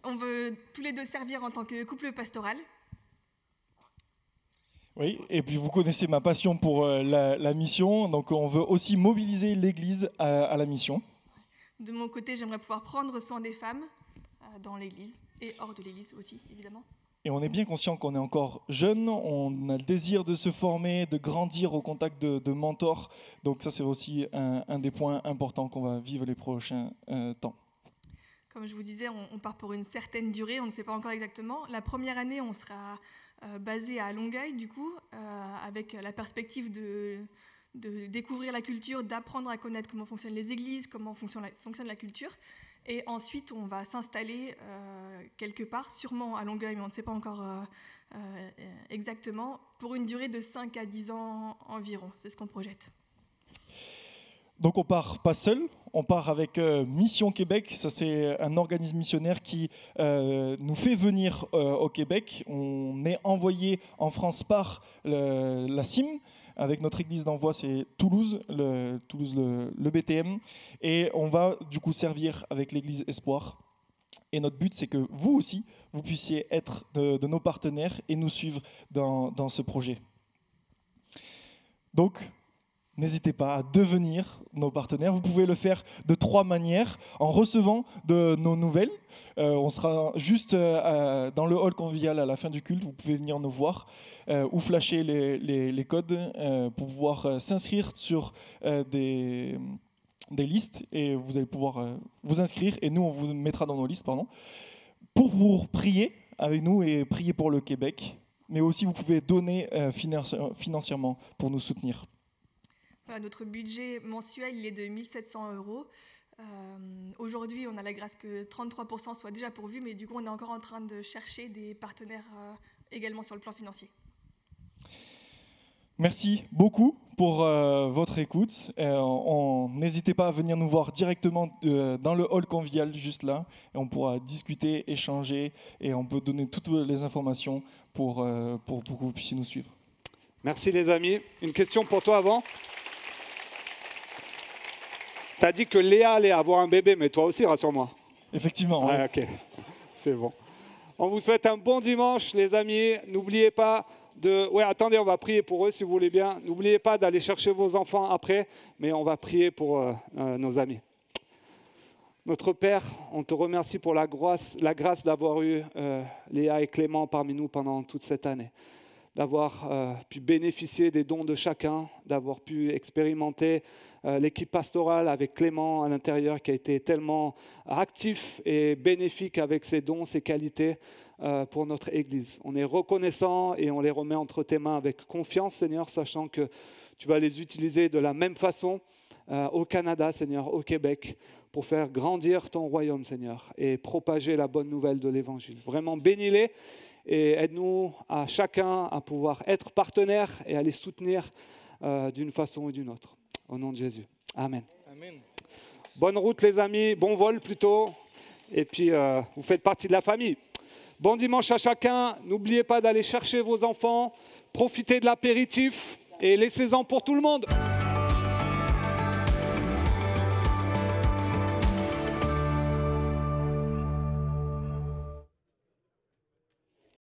On veut tous les deux servir en tant que couple pastoral. Oui, et puis vous connaissez ma passion pour la mission, donc on veut aussi mobiliser l'Église à la mission. De mon côté, j'aimerais pouvoir prendre soin des femmes dans l'Église et hors de l'Église aussi, évidemment. Et on est bien conscient qu'on est encore jeune, on a le désir de se former, de grandir au contact de mentors. Donc ça, c'est aussi un des points importants qu'on va vivre les prochains temps. Comme je vous disais, on part pour une certaine durée, on ne sait pas encore exactement. La première année, on sera basé à Longueuil, du coup, avec la perspective de découvrir la culture, d'apprendre à connaître comment fonctionnent les églises, comment fonctionne la culture. Et ensuite, on va s'installer quelque part, sûrement à Longueuil, mais on ne sait pas encore exactement, pour une durée de 5 à 10 ans environ. C'est ce qu'on projette. Donc on part pas seul, on part avec Mission Québec. Ça, c'est un organisme missionnaire qui nous fait venir au Québec. On est envoyé en France par la CIM. Avec notre église d'envoi, c'est Toulouse, le BTM. Et on va du coup servir avec l'église Espoir. Et notre but, c'est que vous aussi, vous puissiez être de nos partenaires et nous suivre dans ce projet. Donc, n'hésitez pas à devenir nos partenaires. Vous pouvez le faire de 3 manières. En recevant de nos nouvelles. On sera juste dans le hall convivial à la fin du culte. Vous pouvez venir nous voir ou flasher les codes pour pouvoir s'inscrire sur des listes. Et vous allez pouvoir vous inscrire. Et nous, on vous mettra dans nos listes, pour prier avec nous et prier pour le Québec. Mais aussi, vous pouvez donner financièrement pour nous soutenir. Voilà, notre budget mensuel il est de 1 700 €. Aujourd'hui, on a la grâce que 33% soient déjà pourvus, mais du coup, on est encore en train de chercher des partenaires également sur le plan financier. Merci beaucoup pour votre écoute. N'hésitez pas à venir nous voir directement dans le hall convivial, juste là, et on pourra discuter, échanger, et on peut donner toutes les informations pour que vous puissiez nous suivre. Merci les amis. Une question pour toi avant. Tu as dit que Léa allait avoir un bébé, mais toi aussi, rassure-moi. Effectivement. Ouais, ok, c'est bon. On vous souhaite un bon dimanche, les amis. N'oubliez pas de... Ouais, attendez, on va prier pour eux, si vous voulez bien. N'oubliez pas d'aller chercher vos enfants après, mais on va prier pour nos amis. Notre Père, on te remercie pour la grâce d'avoir eu Léa et Clément parmi nous pendant toute cette année, d'avoir pu bénéficier des dons de chacun, d'avoir pu expérimenter l'équipe pastorale avec Clément à l'intérieur qui a été tellement actif et bénéfique avec ses dons, ses qualités pour notre Église. On est reconnaissant et on les remet entre tes mains avec confiance, Seigneur, sachant que tu vas les utiliser de la même façon au Canada, Seigneur, au Québec, pour faire grandir ton royaume, Seigneur, et propager la bonne nouvelle de l'Évangile. Vraiment, bénis-les et aide-nous à chacun à pouvoir être partenaire et à les soutenir d'une façon ou d'une autre. Au nom de Jésus. Amen. Amen. Bonne route les amis, bon vol plutôt. Et puis vous faites partie de la famille. Bon dimanche à chacun. N'oubliez pas d'aller chercher vos enfants. Profitez de l'apéritif et laissez-en pour tout le monde.